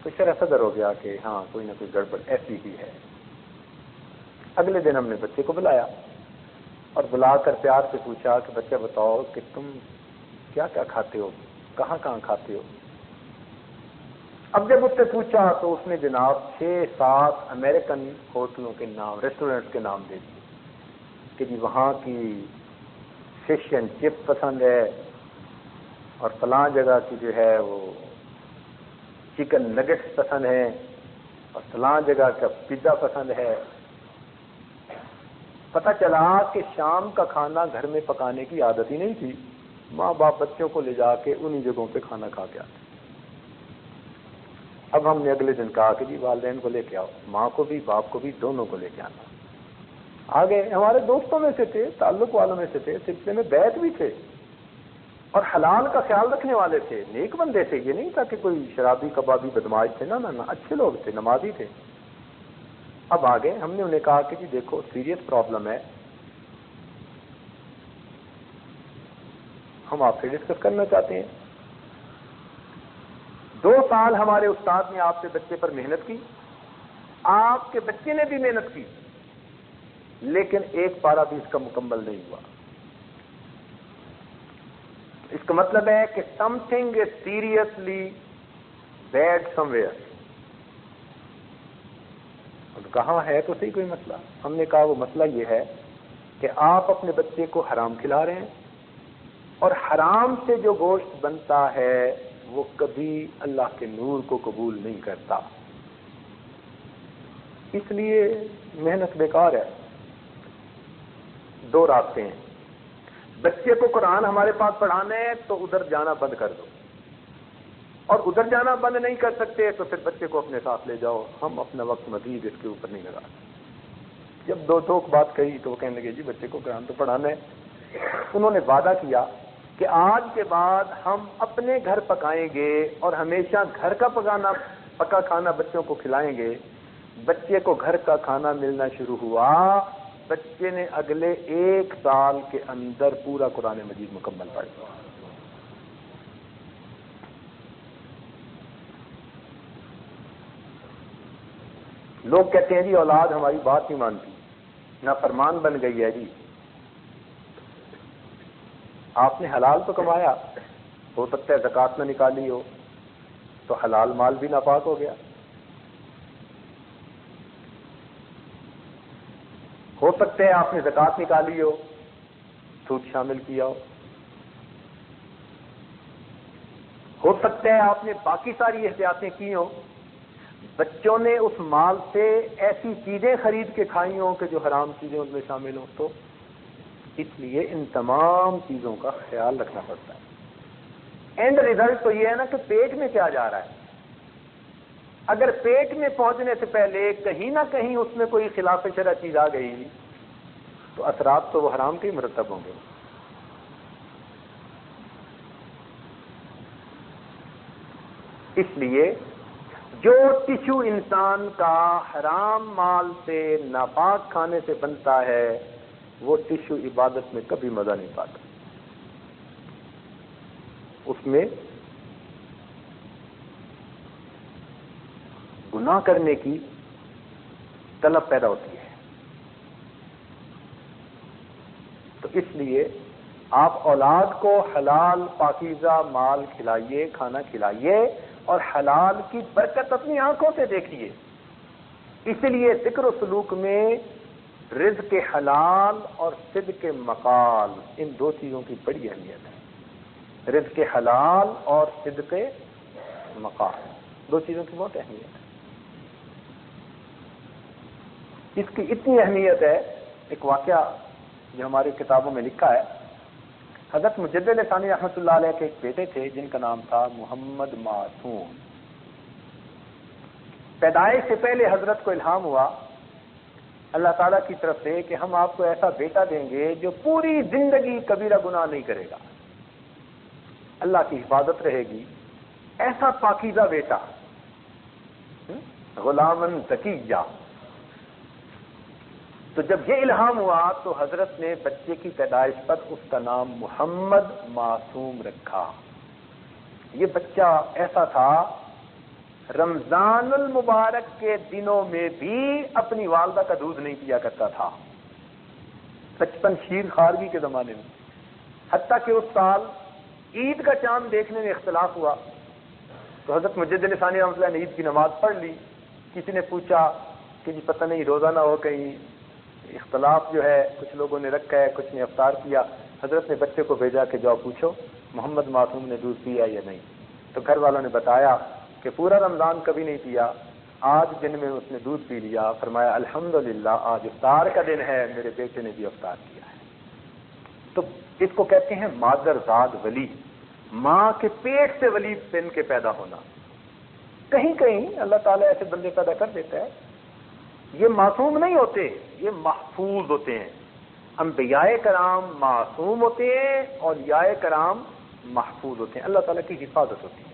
تو شرح صدر ہو گیا کہ ہاں کوئی نہ کوئی گڑبڑ ایسی ہی ہے۔ اگلے دن ہم نے بچے کو بلایا اور بلا کر پیار سے پوچھا کہ بچہ بتاؤ کہ تم کیا کیا کھاتے ہو، کہاں کہاں کھاتے ہو؟ اب جب اس سے پوچھا تو اس نے جناب 6-7 امریکن ہوٹلوں کے نام، ریسٹورنٹس کے نام دے دیے کہ جی وہاں کی فش اینڈ چپ پسند ہے، اور فلاں جگہ کی جو ہے وہ چکن نگٹس پسند ہے، اور فلاں جگہ کا پیزا پسند ہے۔ پتہ چلا کہ شام کا کھانا گھر میں پکانے کی عادت ہی نہیں تھی، ماں باپ بچوں کو لے جا کے انہی جگہوں پہ کھانا کھا کے آتے۔ اب ہم نے اگلے دن کہا کہ جی والدین کو لے کے آؤ، ماں کو بھی باپ کو بھی، دونوں کو لے کے آنا۔ آگے ہمارے دوستوں میں سے تھے، تعلق والوں میں سے تھے، سلسلے میں بیعت بھی تھے، اور حلال کا خیال رکھنے والے تھے، نیک بندے تھے۔ یہ نہیں تھا کہ کوئی شرابی کبابی بدماش تھے، نہ اچھے لوگ تھے، نمازی تھے۔ اب آگے ہم نے انہیں کہا کہ جی دیکھو سیریس پرابلم ہے، ہم آپ سے ڈسکس کرنا چاہتے ہیں۔ 2 سال ہمارے استاد نے آپ کے بچے پر محنت کی، آپ کے بچے نے بھی محنت کی، لیکن ایک پارہ بھی اس کا مکمل نہیں ہوا۔ اس کا مطلب ہے کہ something is seriously bad somewhere. کہاں ہے تو صحیح کوئی مسئلہ؟ ہم نے کہا وہ مسئلہ یہ ہے کہ آپ اپنے بچے کو حرام کھلا رہے ہیں، اور حرام سے جو گوشت بنتا ہے وہ کبھی اللہ کے نور کو قبول نہیں کرتا، اس لیے محنت بیکار ہے۔ 2 راستے ہیں، بچے کو قرآن ہمارے پاس پڑھانا ہے تو ادھر جانا بند کر دو، اور ادھر جانا بند نہیں کر سکتے تو پھر بچے کو اپنے ساتھ لے جاؤ، ہم اپنا وقت مزید اس کے اوپر نہیں لگا۔ جب 2 ٹوک بات کہی تو وہ کہنے لگے جی بچے کو قرآن تو پڑھانا ہے۔ انہوں نے وعدہ کیا کہ آج کے بعد ہم اپنے گھر پکائیں گے اور ہمیشہ گھر کا پکا کھانا بچوں کو کھلائیں گے۔ بچے کو گھر کا کھانا ملنا شروع ہوا، بچے نے اگلے 1 سال کے اندر پورا قرآن مجید مکمل پڑھ لیا۔ لوگ کہتے ہیں جی اولاد ہماری بات نہیں مانتی، نافرمان بن گئی ہے۔ جی آپ نے حلال تو کمایا، ہو سکتا ہے زکوٰۃ نہ نکالی ہو تو حلال مال بھی ناپاک ہو گیا، ہو سکتا ہے آپ نے زکوٰۃ نکالی ہو، سود شامل کیا ہو سکتا ہے آپ نے باقی ساری احتیاطیں کی ہوں، بچوں نے اس مال سے ایسی چیزیں خرید کے کھائی ہوں کہ جو حرام چیزیں ان میں شامل ہوں۔ تو اس لیے ان تمام چیزوں کا خیال رکھنا پڑتا ہے۔ اینڈ ریزلٹ تو یہ ہے نا کہ پیٹ میں کیا جا رہا ہے۔ اگر پیٹ میں پہنچنے سے پہلے کہیں نہ کہیں اس میں کوئی خلاف شرع چیز آ گئی تو اثرات تو وہ حرام کے ہی مرتب ہوں گے۔ اس لیے جو ٹشو انسان کا حرام مال سے، ناپاک کھانے سے بنتا ہے، وہ ٹشو عبادت میں کبھی مزہ نہیں پاتا، اس میں گناہ کرنے کی طلب پیدا ہوتی ہے۔ تو اس لیے آپ اولاد کو حلال پاکیزہ مال کھلائیے، کھانا کھلائیے، اور حلال کی برکت اپنی آنکھوں سے دیکھیے۔ اس لیے ذکر و سلوک میں رزق حلال اور صدق مقال، ان 2 چیزوں کی بڑی اہمیت ہے۔ رزق حلال اور صدق مقال، 2 چیزوں کی بہت اہمیت ہے۔ اس کی اتنی اہمیت ہے، ایک واقعہ جو ہماری کتابوں میں لکھا ہے، حضرت مجدد ثانی رحمۃ اللہ علیہ کے ایک بیٹے تھے جن کا نام تھا محمد معصوم۔ پیدائش سے پہلے حضرت کو الہام ہوا اللہ تعالیٰ کی طرف سے کہ ہم آپ کو ایسا بیٹا دیں گے جو پوری زندگی کبیرہ گناہ نہیں کرے گا، اللہ کی حفاظت رہے گی، ایسا پاکیزہ بیٹا، غلامن زکیہ۔ تو جب یہ الہام ہوا تو حضرت نے بچے کی پیدائش پر اس کا نام محمد معصوم رکھا۔ یہ بچہ ایسا تھا، رمضان المبارک کے دنوں میں بھی اپنی والدہ کا دودھ نہیں پیا کرتا تھا، 55 شیر خارگی کے زمانے میں، حتیٰ کہ اس سال عید کا چاند دیکھنے میں اختلاف ہوا تو حضرت مجدد ثانی رحمۃ اللہ نے عید کی نماز پڑھ لی۔ کسی نے پوچھا کہ جی پتہ نہیں روزہ نہ ہو، کہیں اختلاف جو ہے کچھ لوگوں نے رکھا ہے کچھ نے افطار کیا۔ حضرت نے بچے کو بھیجا کہ جاؤ پوچھو محمد معصوم نے دودھ پیا یا نہیں۔ تو گھر والوں نے بتایا کہ پورا رمضان کبھی نہیں پیا، آج دن میں اس نے دودھ پی لیا۔ فرمایا الحمدللہ آج افطار کا دن ہے، میرے بیٹے نے بھی افطار کیا ہے۔ تو اس کو کہتے ہیں مادر زاد ولی، ماں کے پیٹ سے ولی بن کے پیدا ہونا۔ کہیں کہیں اللہ تعالیٰ ایسے بندے پیدا کر دیتا ہے، یہ معصوم نہیں ہوتے، یہ محفوظ ہوتے ہیں۔ انبیاء کرام معصوم ہوتے ہیں، اولیاء کرام محفوظ ہوتے ہیں، اللہ تعالیٰ کی حفاظت ہوتی ہے۔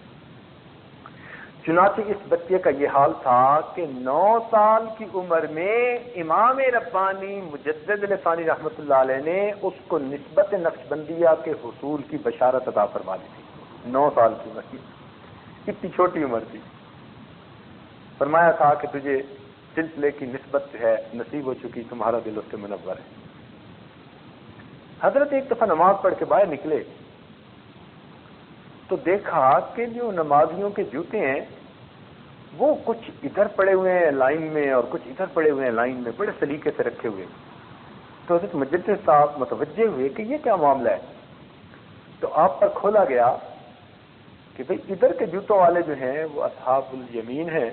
چنانچہ اس بچے کا یہ حال تھا کہ 9 سال کی عمر میں امام ربانی مجدد ثانی رحمۃ اللہ علیہ نے اس کو نسبت نقشبندیہ کے حصول کی بشارت عطا فرما دی تھی۔ 9 سال کی عمر کی، اتنی چھوٹی عمر تھی۔ فرمایا تھا کہ تجھے سلسلے کی نسبت جو ہے نصیب ہو چکی، تمہارا دل اس سے منور ہے۔ حضرت ایک دفعہ نماز پڑھ کے باہر نکلے تو دیکھا کہ جو نمازیوں کے جوتے ہیں وہ کچھ ادھر پڑے ہوئے ہیں لائن میں اور کچھ ادھر پڑے ہوئے ہیں لائن میں، بڑے سلیقے سے رکھے ہوئے۔ تو حضرت مجدد صاحب متوجہ ہوئے کہ یہ کیا معاملہ ہے، تو آپ پر کھولا گیا کہ بھئی ادھر کے جوتوں والے جو ہیں وہ اصحاب الیمین ہیں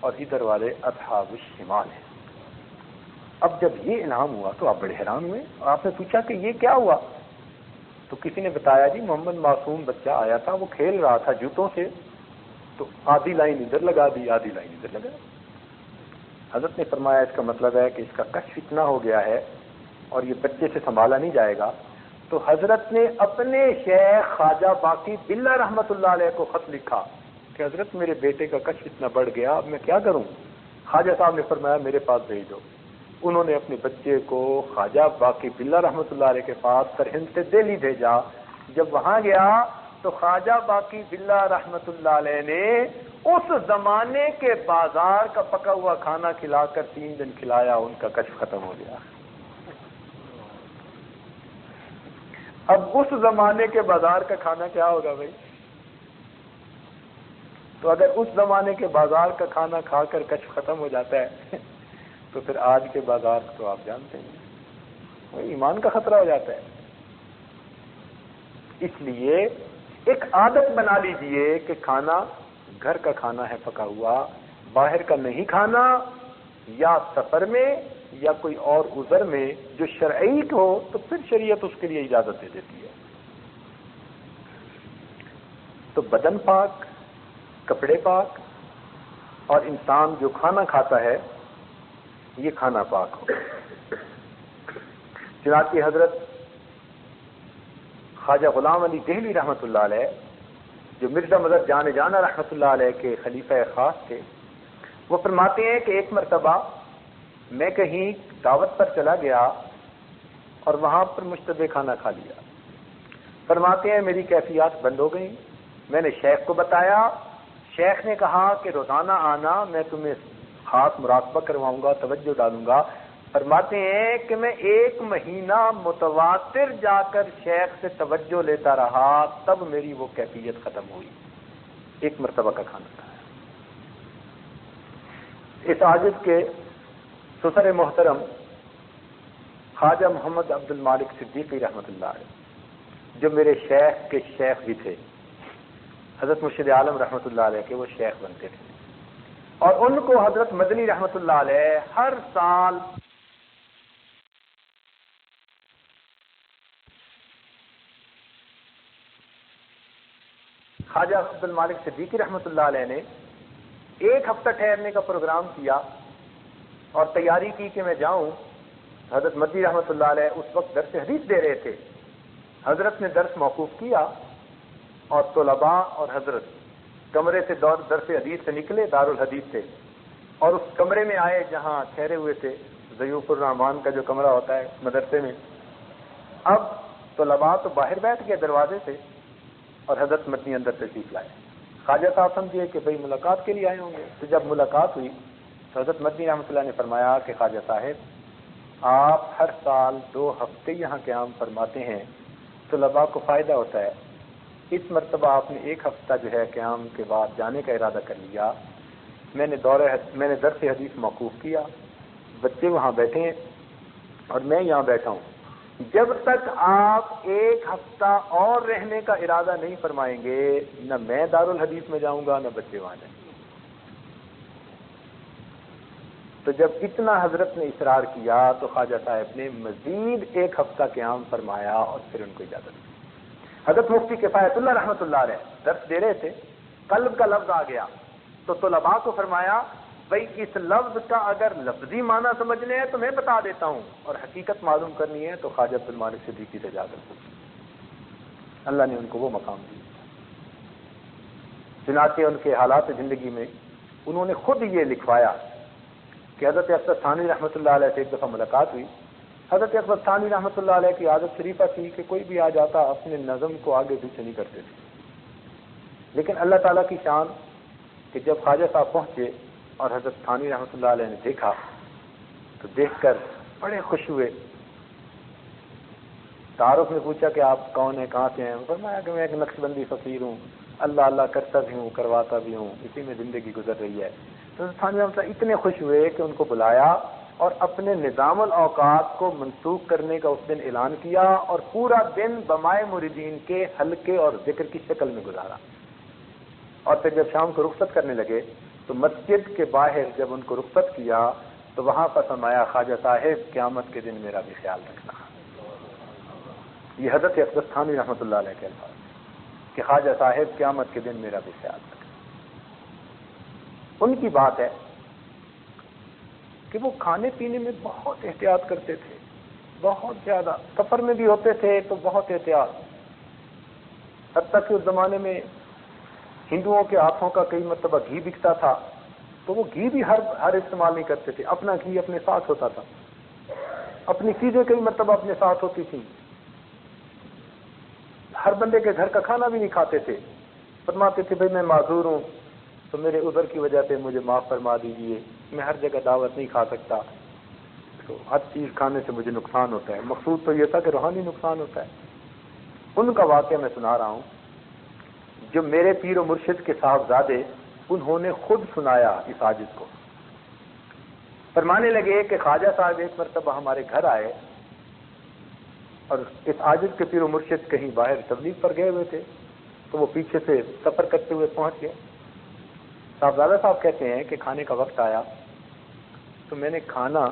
اور ادھر والے اصحاب الشمال ہیں۔ اب جب یہ انعام ہوا تو آپ بڑے حیران ہوئے، آپ نے پوچھا کہ یہ کیا ہوا؟ تو کسی نے بتایا جی محمد معصوم بچہ آیا تھا، وہ کھیل رہا تھا جوتوں سے، تو آدھی لائن ادھر لگا دی آدھی لائن ادھر لگا۔ حضرت نے فرمایا اس کا مطلب ہے کہ اس کا کشف اتنا ہو گیا ہے اور یہ بچے سے سنبھالا نہیں جائے گا۔ تو حضرت نے اپنے شیخ خواجہ باقی باللہ رحمۃ اللہ علیہ کو خط لکھا کہ حضرت میرے بیٹے کا کشف اتنا بڑھ گیا، اب میں کیا کروں؟ خواجہ صاحب نے فرمایا میرے پاس بھیج دو۔ انہوں نے اپنے بچے کو خواجہ باقی باللہ رحمۃ اللہ علیہ کے پاس سرہند سے دہلی بھیجا۔ جب وہاں گیا تو خواجہ باقی باللہ رحمۃ اللہ علیہ نے اس زمانے کے بازار کا پکا ہوا کھانا کھلا کر 3 دن کھلایا، ان کا کشف ختم ہو گیا۔ اب اس زمانے کے بازار کا کھانا کیا ہوگا بھائی؟ تو اگر اس زمانے کے بازار کا کھانا کھا کر کشف ختم ہو جاتا ہے تو پھر آج کے بازار تو آپ جانتے ہیں، وہ ایمان کا خطرہ ہو جاتا ہے۔ اس لیے ایک عادت بنا لیجئے کہ کھانا گھر کا کھانا ہے پکا ہوا، باہر کا نہیں کھانا، یا سفر میں یا کوئی اور عذر میں جو شرعی ہو تو پھر شریعت اس کے لیے اجازت دے دیتی ہے۔ تو بدن پاک، کپڑے پاک، اور انسان جو کھانا کھاتا ہے یہ کھانا پاک ہو۔ چنانچہ حضرت خواجہ غلام علی دہلی رحمۃ اللہ علیہ جو مرزا مظہر جان جانا رحمۃ اللہ علیہ کے خلیفہ خاص تھے، وہ فرماتے ہیں کہ ایک مرتبہ میں کہیں دعوت پر چلا گیا اور وہاں پر مشتبہ کھانا کھا لیا۔ فرماتے ہیں میری کیفیات بند ہو گئیں، میں نے شیخ کو بتایا، شیخ نے کہا کہ روزانہ آنا، میں تمہیں خاص مراقبہ کرواؤں گا، توجہ ڈالوں گا۔ فرماتے ہیں کہ میں 1 مہینہ متواتر جا کر شیخ سے توجہ لیتا رہا، تب میری وہ کیفیت ختم ہوئی۔ 1 مرتبہ کا کھانا تھا۔ اس عاجز کے سسر محترم خواجہ محمد عبد المالک صدیقی رحمۃ اللہ علیہ جو میرے شیخ کے شیخ بھی تھے، حضرت مرشد عالم رحمۃ اللہ علیہ کے وہ شیخ بنتے تھے، اور ان کو حضرت مدنی رحمۃ اللہ علیہ ہر سال خواجہ عبد المالک صدیقی رحمۃ اللہ علیہ نے 1 ہفتہ ٹھہرنے کا پروگرام کیا اور تیاری کی کہ میں جاؤں. حضرت مدنی رحمۃ اللہ علیہ اس وقت درس حدیث دے رہے تھے. حضرت نے درس موقوف کیا اور طلباء اور حضرت کمرے سے درس حدیث سے نکلے، دارالحدیث سے، اور اس کمرے میں آئے جہاں ٹھہرے ہوئے تھے، ضیوف الرحمان کا جو کمرہ ہوتا ہے مدرسے میں. اب طلباء تو باہر بیٹھ گئے دروازے سے اور حضرت مدنی اندر تشریف لائے. خواجہ صاحب سمجھے کہ بھئی ملاقات کے لیے آئے ہوں گے. تو جب ملاقات ہوئی تو حضرت مدنی رحمۃ اللہ نے فرمایا کہ خواجہ صاحب آپ ہر سال 2 ہفتے یہاں قیام فرماتے ہیں، طلباء کو فائدہ ہوتا ہے. اس مرتبہ آپ نے 1 ہفتہ جو ہے قیام کے بعد جانے کا ارادہ کر لیا. میں نے درس حدیث موقوف کیا، بچے وہاں بیٹھے ہیں اور میں یہاں بیٹھا ہوں. جب تک آپ 1 ہفتہ اور رہنے کا ارادہ نہیں فرمائیں گے، نہ میں دارالحدیث میں جاؤں گا نہ بچے وہاں جائیں گے. تو جب اتنا حضرت نے اصرار کیا تو خواجہ صاحب نے مزید 1 ہفتہ قیام فرمایا اور پھر ان کو اجازت دی. حضرت مفتی کفایت اللہ رحمۃ اللہ علیہ درس دے رہے تھے، قلب کا لفظ آ گیا تو طلباء کو فرمایا بھئی اس لفظ کا اگر لفظی معنی سمجھنے ہے تو میں بتا دیتا ہوں، اور حقیقت معلوم کرنی ہے تو خواجہ عبد المالک صدیقی سے جا کر پوچھیں. اللہ نے ان کو وہ مقام دیا. چنانچہ ان کے حالات زندگی میں انہوں نے خود یہ لکھوایا کہ حضرت اکبر ثانی رحمۃ اللہ علیہ سے ایک دفعہ ملاقات ہوئی. حضرت اکبر ثانی رحمۃ اللہ علیہ کی عادت شریفہ تھی کہ کوئی بھی آ جاتا اپنے نظم کو آگے پیچھے نہیں کرتے تھے. لیکن اللہ تعالیٰ کی شان کہ جب خواجہ صاحب پہنچے اور حضرت ثانی رحمۃ اللہ علیہ نے دیکھا تو دیکھ کر بڑے خوش ہوئے. تعارف میں پوچھا کہ آپ کون ہیں، کہاں سے ہیں؟ فرمایا کہ میں ایک نقشبندی فقیر ہوں، اللہ اللہ کرتا بھی ہوں، کرواتا بھی ہوں، اسی میں زندگی گزر رہی ہے. تو ثانی رحمۃ اللہ اتنے خوش ہوئے کہ ان کو بلایا اور اپنے نظام الاوقات کو منسوخ کرنے کا اس دن اعلان کیا اور پورا دن بمائے مریدین کے حلقے اور ذکر کی شکل میں گزارا. اور پھر جب شام کو رخصت کرنے لگے تو مسجد کے باہر جب ان کو رخصت کیا تو وہاں پر فرمایا خواجہ صاحب قیامت کے دن میرا بھی خیال رکھنا. یہ حضرت اقدس ثانی رحمۃ اللہ علیہ کے الفاظ کہ خواجہ صاحب قیامت کے دن میرا بھی خیال رکھنا. ان کی بات ہے کہ وہ کھانے پینے میں بہت احتیاط کرتے تھے، بہت زیادہ. سفر میں بھی ہوتے تھے تو بہت احتیاط. حتیٰ کہ اس زمانے میں ہندوؤں کے ہاتھوں کا کئی مرتبہ گھی بکتا تھا تو وہ گھی بھی ہر استعمال نہیں کرتے تھے. اپنا گھی اپنے ساتھ ہوتا تھا، اپنی چیزیں کئی مرتبہ اپنے ساتھ ہوتی تھیں. ہر بندے کے گھر کا کھانا بھی نہیں کھاتے تھے. فرماتے تھے بھئی میں معذور ہوں تو میرے عذر کی وجہ سے مجھے معاف فرما دیجیے، میں ہر جگہ دعوت نہیں کھا سکتا، تو ہر چیز کھانے سے مجھے نقصان ہوتا ہے. مقصود تو یہ تھا کہ روحانی نقصان ہوتا ہے. ان کا واقعہ میں سنا رہا ہوں جو میرے پیر و مرشد کے صاحبزادے انہوں نے خود سنایا اس عاجز کو. فرمانے لگے کہ خواجہ صاحب ایک مرتبہ ہمارے گھر آئے اور اس عاجز کے پیر و مرشد کہیں باہر تبلیغ پر گئے ہوئے تھے تو وہ پیچھے سے سفر کرتے ہوئے پہنچ گئے. صاحبزادہ صاحب کہتے ہیں کہ کھانے کا وقت آیا تو میں نے کھانا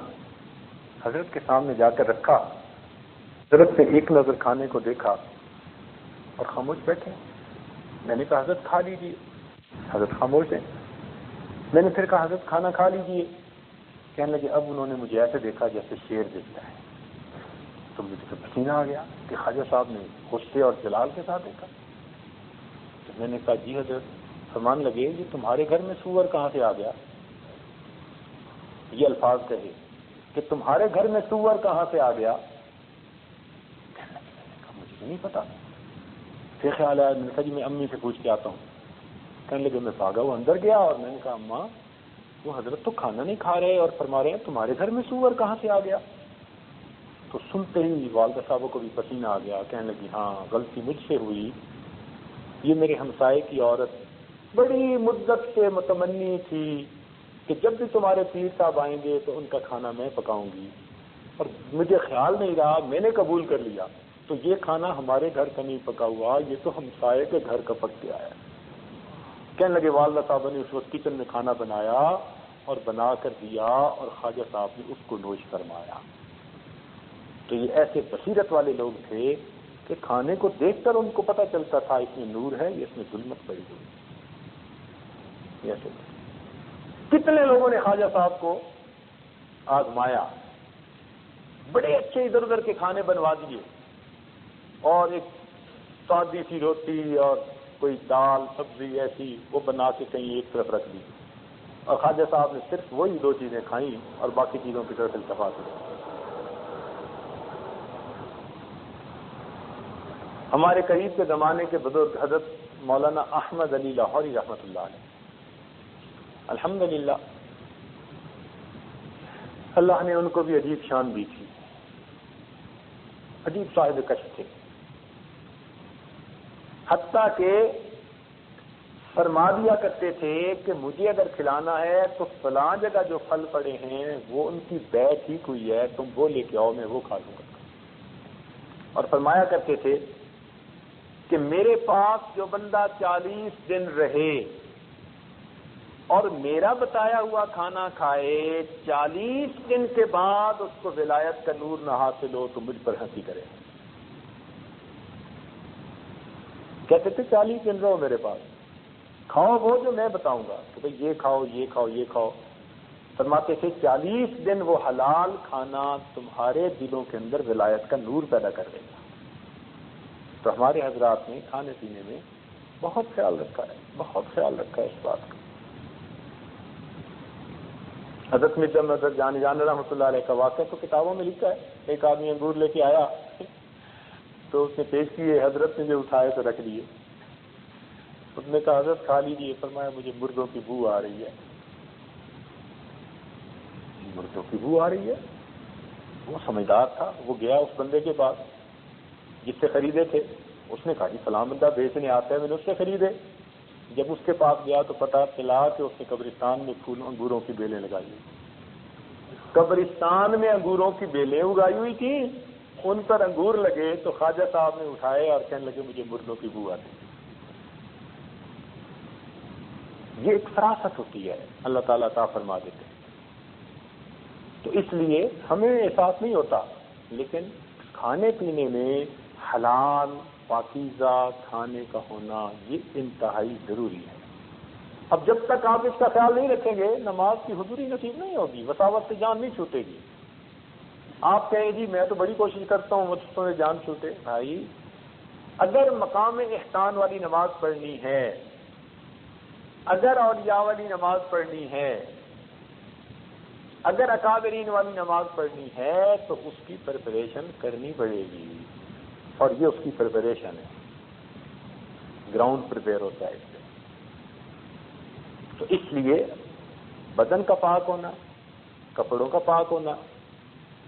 حضرت کے سامنے جا کر رکھا. حضرت نے ایک نظر کھانے کو دیکھا اور خاموش بیٹھے. میں نے کہا حضرت کھا لیجیے. حضرت خاموش ہیں. میں نے پھر کہا حضرت کھانا کھا لیجیے. کہنے لگے اب انہوں نے مجھے ایسے دیکھا جیسے شیر دیکھتا ہے. تو مجھے تو پسینہ آ گیا کہ خواجہ صاحب نے غصے اور جلال کے ساتھ دیکھا. تو میں نے کہا جی حضرت. فرمان لگے یہ تمہارے گھر میں سور کہاں سے آ گیا؟ یہ الفاظ کہے کہ تمہارے گھر میں سور کہاں سے آ گیا؟ کہنے لگے مجھے تو نہیں پتا. پھر خیال آیا میں نے کہا جی میں امی سے پوچھ کے آتا ہوں. کہنے لگے میں بھاگا وہ اندر گیا اور میں نے کہا اماں وہ حضرت تو کھانا نہیں کھا رہے اور فرما رہے ہیں تمہارے گھر میں سور کہاں سے آ گیا؟ تو سنتے ہی والدہ صاحبوں کو بھی پسینہ آ گیا. کہنے لگی ہاں غلطی مجھ سے ہوئی. یہ میرے ہمسائے کی عورت بڑی مدت سے متمنی تھی کہ جب بھی تمہارے پیر صاحب آئیں گے تو ان کا کھانا میں پکاؤں گی، اور مجھے خیال نہیں رہا، میں نے قبول کر لیا. تو یہ کھانا ہمارے گھر کا نہیں پکا ہوا، یہ تو ہمسائے کے گھر کا پک کے آیا. کہنے لگے والدہ صاحب نے اس وقت کچن میں کھانا بنایا اور بنا کر دیا اور خواجہ صاحب نے اس کو نوش فرمایا. تو یہ ایسے بصیرت والے لوگ تھے کہ کھانے کو دیکھ کر ان کو پتہ چلتا تھا اس میں نور ہے، اس میں ظلمت پڑی ہوئی. ایسے کتنے لوگوں نے خواجہ صاحب کو آزمایا، بڑے اچھے ادھر ادھر کے کھانے بنوا دیے، اور ایک سادی سی روٹی اور کوئی دال سبزی ایسی وہ بنا کے کہیں ایک طرف رکھ دی، اور خواجہ صاحب نے صرف وہی 2 چیزیں کھائیں اور باقی چیزوں کی طرف التفات کی۔ ہمارے قریب کے زمانے کے بزرگ حضرت مولانا احمد علی لاہوری رحمۃ اللہ علیہ، الحمدللہ اللہ نے ان کو بھی عجیب شان دی تھی، عجیب صاحب کشف تھے، حتیٰ کہ فرما دیا کرتے تھے کہ مجھے اگر کھلانا ہے تو فلاں جگہ جو پھل پڑے ہیں وہ ان کی بیع ٹھیک ہوئی ہے، تم وہ لے کے آؤ، میں وہ کھا لوں گا۔ اور فرمایا کرتے تھے کہ میرے پاس جو بندہ 40 دن رہے اور میرا بتایا ہوا کھانا کھائے، 40 دن کے بعد اس کو ولایت کا نور نہ حاصل ہو تو مجھ پر ہنسی کرے۔ کہتے تھے 40 دن رہو میرے پاس، کھاؤ وہ جو میں بتاؤں گا کہ بھئی یہ کھاؤ یہ کھاؤ یہ کھاؤ۔ فرماتے تھے 40 دن وہ حلال کھانا تمہارے دلوں کے اندر ولایت کا نور پیدا کر دے گا۔ تو ہمارے حضرات نے کھانے پینے میں بہت خیال رکھا ہے، بہت خیال رکھا ہے اس بات کا۔ حضرت مرزا مظہر جان رحمۃ اللہ علیہ کا واقعہ تو کتابوں میں لکھا ہے۔ ایک آدمی انگور لے کے آیا تو اس نے پیش کیے، حضرت نے جو اٹھائے تو رکھ لیے۔ اس نے کہا حضرت کھا لیجیے، فرمایا مجھے مردوں کی بو آ رہی ہے۔ مردوں کی بو آ رہی ہے؟ وہ سمجھدار تھا، وہ گیا اس بندے کے پاس جس سے خریدے تھے، اس نے کہا جی فلاں بندہ بیچنے آتا ہے، میں نے اس سے خریدے۔ جب اس کے پاس گیا تو پتہ چلا کہ اس نے قبرستان میں پھولوں انگوروں کی بیلیں لگائی ہوئی، قبرستان میں انگوروں کی بیلیں اگائی ہوئی تھی، ان پر انگور لگے تو خواجہ صاحب نے اٹھائے اور کہنے لگے مجھے مردوں کی بو آتی۔ یہ ایک فراست ہوتی ہے، اللہ تعالیٰ عطا فرما دیتے ہیں۔ تو اس لیے ہمیں احساس نہیں ہوتا، لیکن کھانے پینے میں حلال پاکیزہ کھانے کا ہونا یہ انتہائی ضروری ہے۔ اب جب تک آپ اس کا خیال نہیں رکھیں گے نماز کی حضوری نصیب نہیں ہوگی، وساوت سے جان نہیں چھوٹے گی۔ آپ کہیں جی میں تو بڑی کوشش کرتا ہوں مجھ سے جان چھوٹے، بھائی اگر مقام احسان والی نماز پڑھنی ہے، اگر اولیاء والی نماز پڑھنی ہے، اگر اکابرین والی نماز پڑھنی ہے تو اس کی پریپریشن کرنی پڑے گی، اور یہ اس کی پریپریشن ہے، گراؤنڈ پریپیئر ہوتا ہے اس سے۔ تو اس لیے بدن کا پاک ہونا، کپڑوں کا پاک ہونا،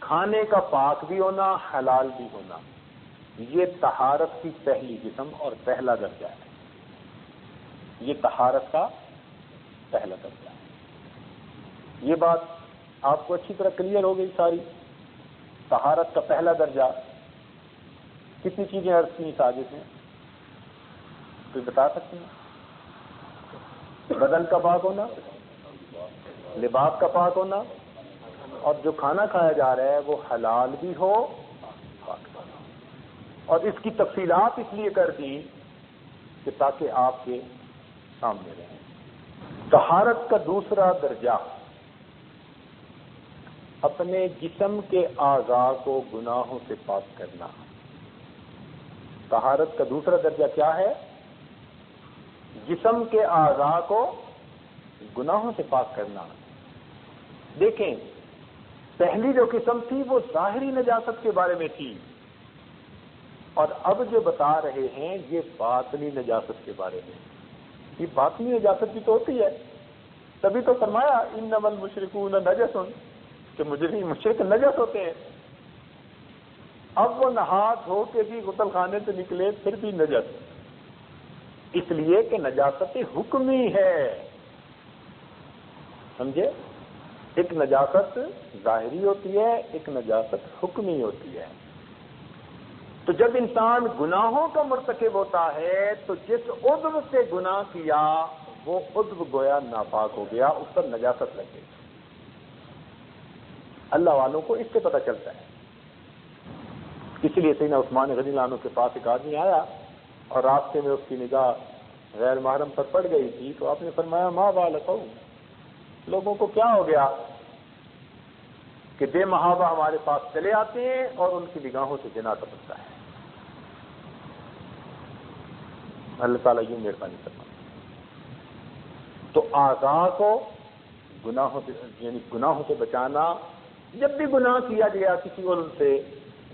کھانے کا پاک بھی ہونا، حلال بھی ہونا، یہ طہارت کی پہلی قسم اور پہلا درجہ ہے۔ یہ طہارت کا پہلا درجہ ہے۔ یہ بات آپ کو اچھی طرح کلیئر ہو گئی ساری۔ طہارت کا پہلا درجہ کتنی چیزیں عرض کی سازش ہیں، کوئی بتا سکتے ہیں؟ بدن کا پاک ہونا، لباس کا پاک ہونا، اور جو کھانا کھایا جا رہا ہے وہ حلال بھی ہو پاک ہو۔ اور اس کی تفصیلات اس لیے کر دی کہ تاکہ آپ کے سامنے رہیں۔ طہارت کا دوسرا درجہ اپنے جسم کے اعضاء کو گناہوں سے پاک کرنا۔ طہارت کا دوسرا درجہ کیا ہے؟ جسم کے اعضاء کو گناہوں سے پاک کرنا۔ دیکھیں پہلی جو قسم تھی وہ ظاہری نجاست کے بارے میں تھی، اور اب جو بتا رہے ہیں یہ باطنی نجاست کے بارے میں۔ یہ باطنی نجاست بھی تو ہوتی ہے، تبھی تو فرمایا انما المشرکون نجس، کہ مشرک نجس ہوتے ہیں۔ اب وہ نہا دھو کے بھی غسل خانے سے نکلے پھر بھی نجس، اس لیے کہ نجاست حکمی ہے، سمجھے؟ ایک نجاست ظاہری ہوتی ہے، ایک نجاست حکمی ہوتی ہے۔ تو جب انسان گناہوں کا مرتکب ہوتا ہے تو جس عضو سے گناہ کیا وہ عضو گویا ناپاک ہو گیا، اس پر نجاست لگ گئی۔ اللہ والوں کو اس سے پتہ چلتا ہے۔ اس لیے سیدنا عثمان رضی اللہ عنہ کے پاس ایک آدمی آیا اور راستے میں اس کی نگاہ غیر محرم پر پڑ گئی تھی، تو آپ نے فرمایا ما بالک، لوگوں کو کیا ہو گیا؟ کہ بے محابہ ہمارے پاس چلے آتے ہیں اور ان کی نگاہوں سے زنا ٹپکتا ہے. اللہ تعالیٰ یوں مہربانی کرنا. تو اعضاء کو گناہوں سے یعنی گناہوں سے بچانا. جب بھی گناہ کیا گیا کسی عضو سے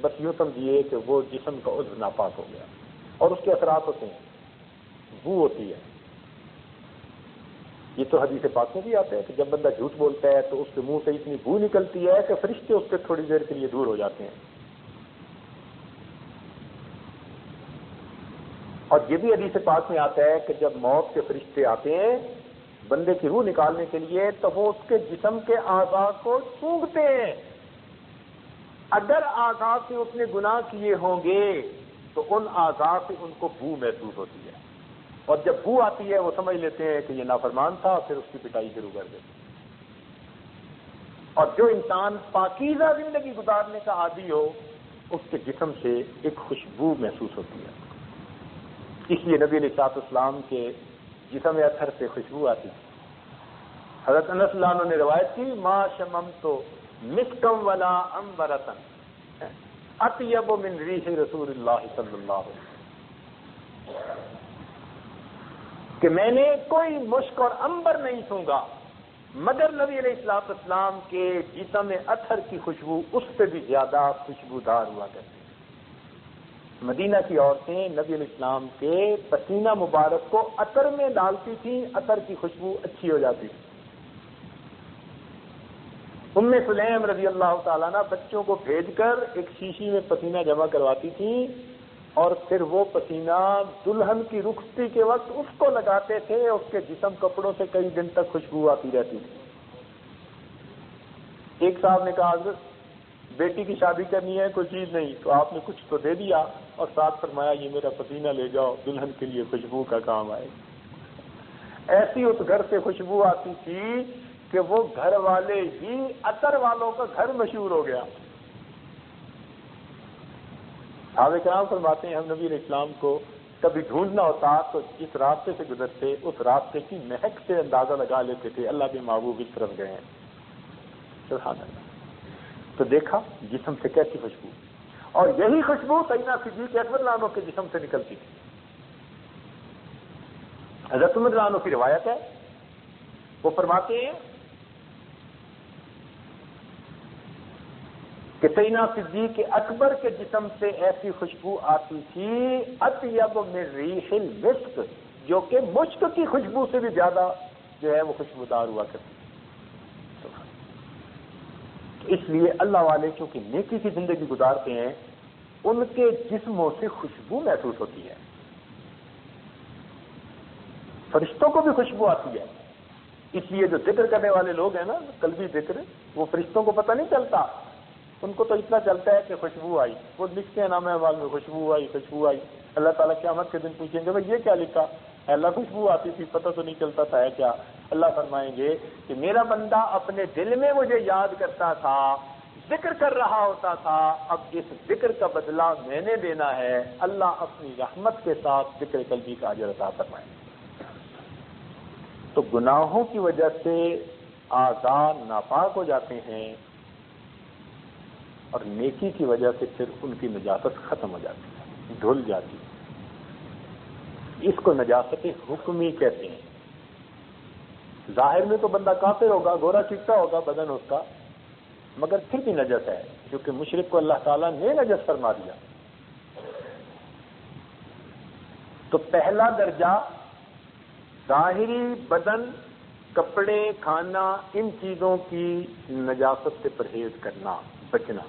بس یوں سمجھیے کہ وہ جسم کا عضو ناپاک ہو گیا اور اس کے اثرات ہوتے ہیں. بو ہوتی ہے. یہ تو حدیث پاک میں بھی آتا ہے کہ جب بندہ جھوٹ بولتا ہے تو اس کے منہ سے اتنی بو نکلتی ہے کہ فرشتے اس سے تھوڑی دیر کے لیے دور ہو جاتے ہیں. اور یہ بھی حدیث پاک میں آتا ہے کہ جب موت کے فرشتے آتے ہیں بندے کی روح نکالنے کے لیے تو وہ اس کے جسم کے اعضاء کو سونگھتے ہیں. اگر اعضاء سے اس نے گناہ کیے ہوں گے تو ان اعضاء سے ان کو بو محسوس ہوتی ہے اور جب بو آتی ہے وہ سمجھ لیتے ہیں کہ یہ نافرمان تھا پھر اس کی پٹائی شروع کر دیتے ہیں. اور جو انسان پاکیزہ زندگی گزارنے کا عادی ہو اس کے جسم سے ایک خوشبو محسوس ہوتی ہے. اس لیے نبی علیہ السلام کے جسم اطہر سے خوشبو آتی تھی. حضرت انس رضی اللہ عنہ نے روایت کی ما شممت مسکم ولا عنبرۃ اطیب من ریح رسول اللہ صلی اللہ علیہ وسلم کہ میں نے کوئی مشک اور عنبر نہیں سونگا مگر نبی علیہ السلام کے جسم اطہر کی خوشبو اس سے بھی زیادہ خوشبودار ہوا کرتی. مدینہ کی عورتیں نبی علیہ السلام کے پسینہ مبارک کو عطر میں ڈالتی تھیں, عطر کی خوشبو اچھی ہو جاتی تھی. ام سلیم رضی اللہ تعالیٰ عنہ بچوں کو بھیج کر ایک شیشی میں پسینہ جمع کرواتی تھیں اور پھر وہ پسینہ دلہن کی رخصتی کے وقت اس کو لگاتے تھے. اس کے جسم کپڑوں سے کئی دن تک خوشبو آتی رہتی تھی. ایک صاحب نے کہا حضرت بیٹی کی شادی کرنی ہے کوئی چیز نہیں تو آپ نے کچھ تو دے دیا اور ساتھ فرمایا یہ میرا پسینہ لے جاؤ دلہن کے لیے خوشبو کا کام آئے. ایسی اس گھر سے خوشبو آتی تھی کہ وہ گھر والے ہی عطر والوں کا گھر مشہور ہو گیا. صحابہ کرام فرماتے ہیں ہم نبی علیہ السلام کو کبھی ڈھونڈنا ہوتا تو جس راستے سے گزرتے اس راستے کی مہک سے اندازہ لگا لیتے تھے اللہ کے محبوب اس طرف گئے ہیں. سبحان اللہ. تو دیکھا جسم سے کیسی خوشبو اور یہی خوشبو سیدنا صدیق اکبر رضی اللہ عنہ کے جسم سے نکلتی تھی. حضرت عمر رضی اللہ عنہ کی روایت ہے وہ فرماتے ہیں کہ سیدنا صدیق اکبر کے جسم سے ایسی خوشبو آتی تھی اطیب من ریح المسک جو کہ مشک کی خوشبو سے بھی زیادہ جو ہے وہ خوشبودار ہوا کرتی. اس لیے اللہ والے چونکہ نیکی کی زندگی گزارتے ہیں ان کے جسموں سے خوشبو محسوس ہوتی ہے. فرشتوں کو بھی خوشبو آتی ہے. اس لیے جو ذکر کرنے والے لوگ ہیں نا قلبی ذکر وہ فرشتوں کو پتہ نہیں چلتا. ان کو تو اتنا چلتا ہے کہ خوشبو آئی. وہ لکھتے ہیں نام اعمال میں خوشبو آئی خوشبو آئی. اللہ تعالیٰ قیامت کے دن پوچھیں گے بھائی یہ کیا لکھا؟ اللہ خوشبو آتی تھی پتہ تو نہیں چلتا تھا ہے کیا. اللہ فرمائیں گے کہ میرا بندہ اپنے دل میں مجھے یاد کرتا تھا ذکر کر رہا ہوتا تھا اب اس ذکر کا بدلہ میں نے دینا ہے. اللہ اپنی رحمت کے ساتھ ذکر قلبی کا اجر عطا فرمائیں. تو گناہوں کی وجہ سے اعضاء ناپاک ہو جاتے ہیں اور نیکی کی وجہ سے پھر ان کی نجاست ختم ہو جاتی ہے دھل جاتی ہے. اس کو نجاست حکمی کہتے ہیں. ظاہر میں تو بندہ کافر ہوگا گورا چکتا ہوگا بدن اس کا مگر پھر بھی نجس ہے کیونکہ مشرک کو اللہ تعالیٰ نے نجس فرما دیا. تو پہلا درجہ ظاہری بدن کپڑے کھانا ان چیزوں کی نجاست سے پرہیز کرنا بچنا.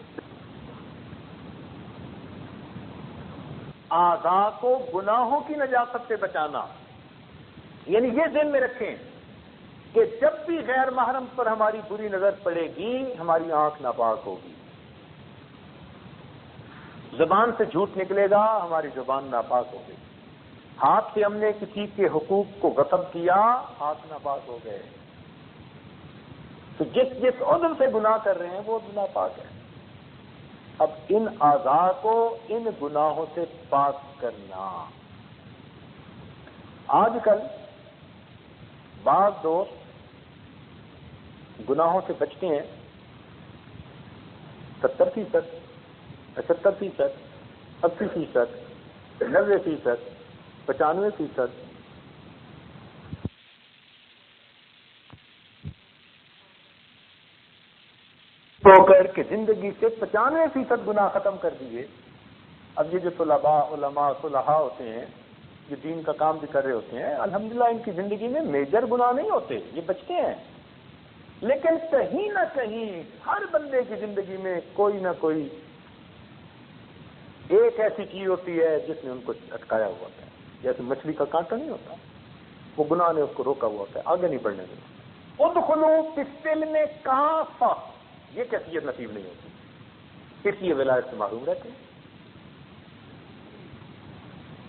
اعضاء کو گناہوں کی نجاست سے بچانا یعنی یہ ذہن میں رکھیں کہ جب بھی غیر محرم پر ہماری بری نظر پڑے گی ہماری آنکھ ناپاک ہوگی. زبان سے جھوٹ نکلے گا ہماری زبان ناپاک ہوگی. ہاتھ سے ہم نے کسی کے حقوق کو غصب کیا ہاتھ ناپاک ہو گئے. تو جس عضو سے گناہ کر رہے ہیں وہ ناپاک ہے. اب ان اعضاء کو ان گناہوں سے پاک کرنا. آج کل بعض دوست گناہوں سے بچتے ہیں 70%, 75%, 80%, 90%, 95%. تو کر کے زندگی سے 95% گناہ ختم کر دیے. اب یہ جو طلباء، علماء، صلحاء ہوتے ہیں، یہ دین کا کام بھی کر رہے ہوتے ہیں، الحمدللہ ان کی زندگی میں میجر گناہ نہیں ہوتے، یہ بچتے ہیں. لیکن کہیں نہ کہیں ہر بندے کی زندگی میں کوئی نہ کوئی ایک ایسی چیز ہوتی ہے جس نے ان کو اٹکایا ہوا ہوتا ہے. جیسے مچھلی کا کانٹا نہیں ہوتا، وہ گناہ نے اس کو روکا ہوا ہوتا ہے، آگے نہیں بڑھنے دیتا. ادخلوا فی السلم کافہ، یہ کیفیت نصیب نہیں ہوتی، اس لیے ولایت سے محروم رہتے ہیں.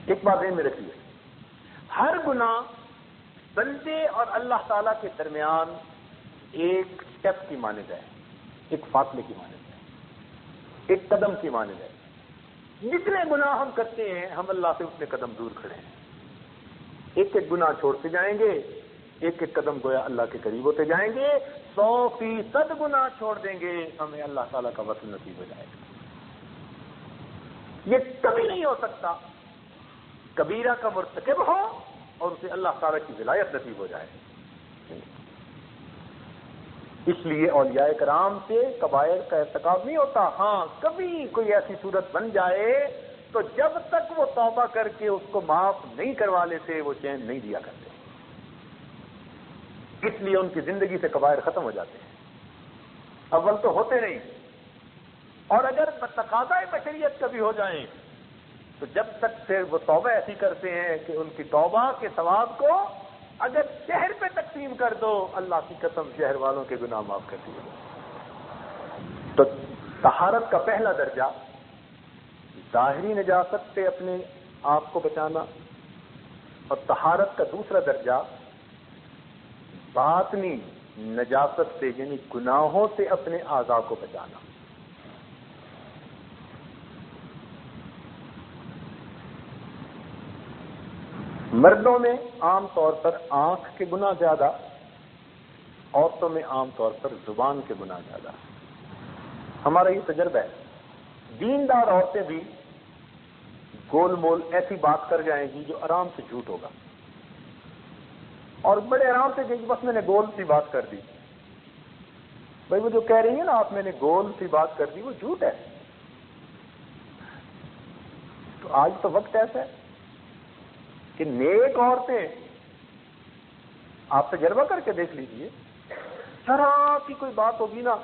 ایک بات ذہن میں رکھیے، ہر گناہ بندے اور اللہ تعالی کے درمیان ایک سٹیپ کی مانند ہے، ایک فاصلے کی مانند ہے، ایک قدم کی مانند ہے. جتنے گناہ ہم کرتے ہیں ہم اللہ سے اتنے قدم دور کھڑے ہیں. ایک ایک گناہ چھوڑتے جائیں گے، ایک ایک قدم گویا اللہ کے قریب ہوتے جائیں گے. 100% گناہ چھوڑ دیں گے، ہمیں اللہ تعالیٰ کا وصل نصیب ہو جائے گا. یہ کبھی نہیں ہو سکتا کبیرہ کا مرتکب ہو اور اسے اللہ تعالیٰ کی ولایت نصیب ہو جائے. اس لیے اولیاء کرام سے کبائر کا ارتکاب نہیں ہوتا. ہاں کبھی کوئی ایسی صورت بن جائے تو جب تک وہ توبہ کر کے اس کو معاف نہیں کروا لیتے وہ چین نہیں دیا کرتے. اس لیے ان کی زندگی سے کبائر ختم ہو جاتے ہیں. اول تو ہوتے نہیں، اور اگر تقاضۂ بشریت کبھی ہو جائیں تو جب تک پھر وہ توبہ ایسی کرتے ہیں کہ ان کی توبہ کے ثواب کو اگر شہر پہ تقسیم کر دو، اللہ کی قسم شہر والوں کے گناہ معاف کر دیے. تو طہارت کا پہلا درجہ ظاہری نجاست سے اپنے آپ کو بچانا، اور طہارت کا دوسرا درجہ باطنی نجاست سے یعنی گناہوں سے اپنے اعضاء کو بچانا. مردوں میں عام طور پر آنکھ کے گناہ زیادہ، عورتوں میں عام طور پر زبان کے گناہ زیادہ. ہمارا یہ تجربہ ہے. دیندار عورتیں بھی گول مول ایسی بات کر جائیں گی جو آرام سے جھوٹ ہوگا، اور بڑے آرام سے کہ بس میں نے گول سی بات کر دی. بھائی وہ جو کہہ رہی ہے نا آپ میں نے گول سی بات کر دی، وہ جھوٹ ہے. تو آج تو وقت ایسا ہے کہ نیک عورتیں، آپ تجربہ کر کے دیکھ لیجئے، ذرا کی کوئی بات ہوگی نا،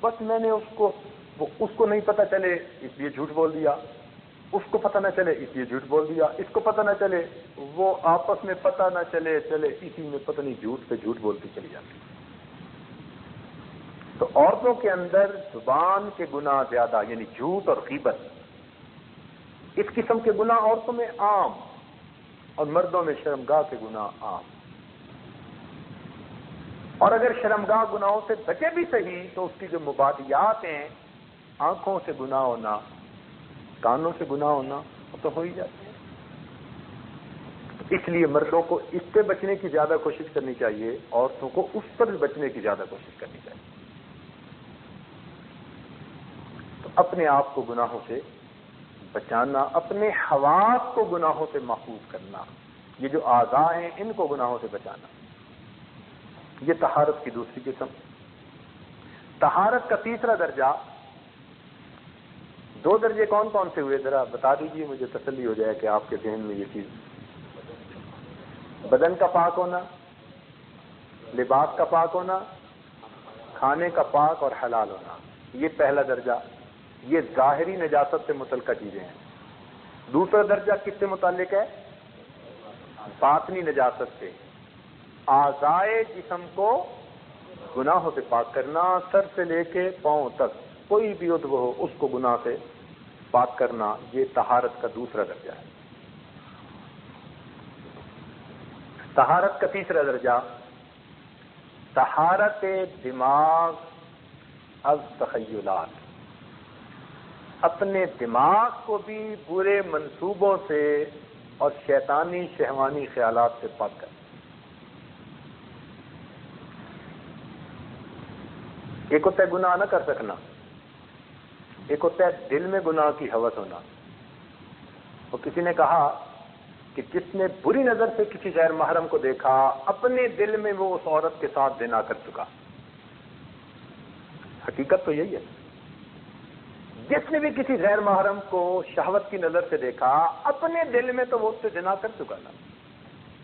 بس میں نے اس کو نہیں پتہ چلے اس لیے جھوٹ بول دیا، اس کو پتہ نہ چلے اس لیے جھوٹ بول دیا، اس کو پتہ نہ چلے، وہ آپس میں پتہ نہ چلے اسی میں پتہ نہیں جھوٹ پہ جھوٹ بولتی چلی جاتی. تو عورتوں کے اندر زبان کے گناہ زیادہ، یعنی جھوٹ اور غیبت، اس قسم کے گناہ عورتوں میں عام، اور مردوں میں شرمگاہ کے گناہ عام. اور اگر شرمگاہ گناہوں سے بچے بھی صحیح تو اس کی جو مبادیات ہیں، آنکھوں سے گناہ ہونا، کانوں سے گناہ ہونا، وہ تو ہو ہی جاتے ہیں. اس لیے مردوں کو اس سے بچنے کی زیادہ کوشش کرنی چاہیے، عورتوں کو اس پر بچنے کی زیادہ کوشش کرنی چاہیے. تو اپنے آپ کو گناہوں سے بچانا، اپنے حواس کو گناہوں سے محفوظ کرنا، یہ جو اعضاء ہیں ان کو گناہوں سے بچانا، یہ طہارت کی دوسری قسم. طہارت کا تیسرا درجہ، دو درجے کون کون سے ہوئے ذرا بتا دیجئے، مجھے تسلی ہو جائے کہ آپ کے ذہن میں یہ چیز. بدن کا پاک ہونا، لباس کا پاک ہونا، کھانے کا پاک اور حلال ہونا، یہ پہلا درجہ. یہ ظاہری نجاست سے متعلقہ چیزیں ہیں. دوسرا درجہ کس سے متعلق ہے؟ باطنی نجاست سے. اعضائے جسم کو گناہوں سے پاک کرنا، سر سے لے کے پاؤں تک کوئی بھی عضو ہو اس کو گناہ سے پاک کرنا، یہ طہارت کا دوسرا درجہ ہے. طہارت کا تیسرا درجہ طہارت دماغ از تخیلات، اپنے دماغ کو بھی برے منصوبوں سے اور شیطانی شہوانی خیالات سے پاک کرنا. ایک ہوتا ہے گناہ نہ کر سکنا، ایک ہوتا ہے دل میں گناہ کی ہوس ہونا. اور کسی نے کہا کہ جس نے بری نظر سے کسی غیر محرم کو دیکھا اپنے دل میں وہ اس عورت کے ساتھ زنا کر چکا. حقیقت تو یہی ہے. جس نے بھی کسی غیر محرم کو شہوت کی نظر سے دیکھا اپنے دل میں تو وہ اس سے زنا کر چکا تھا.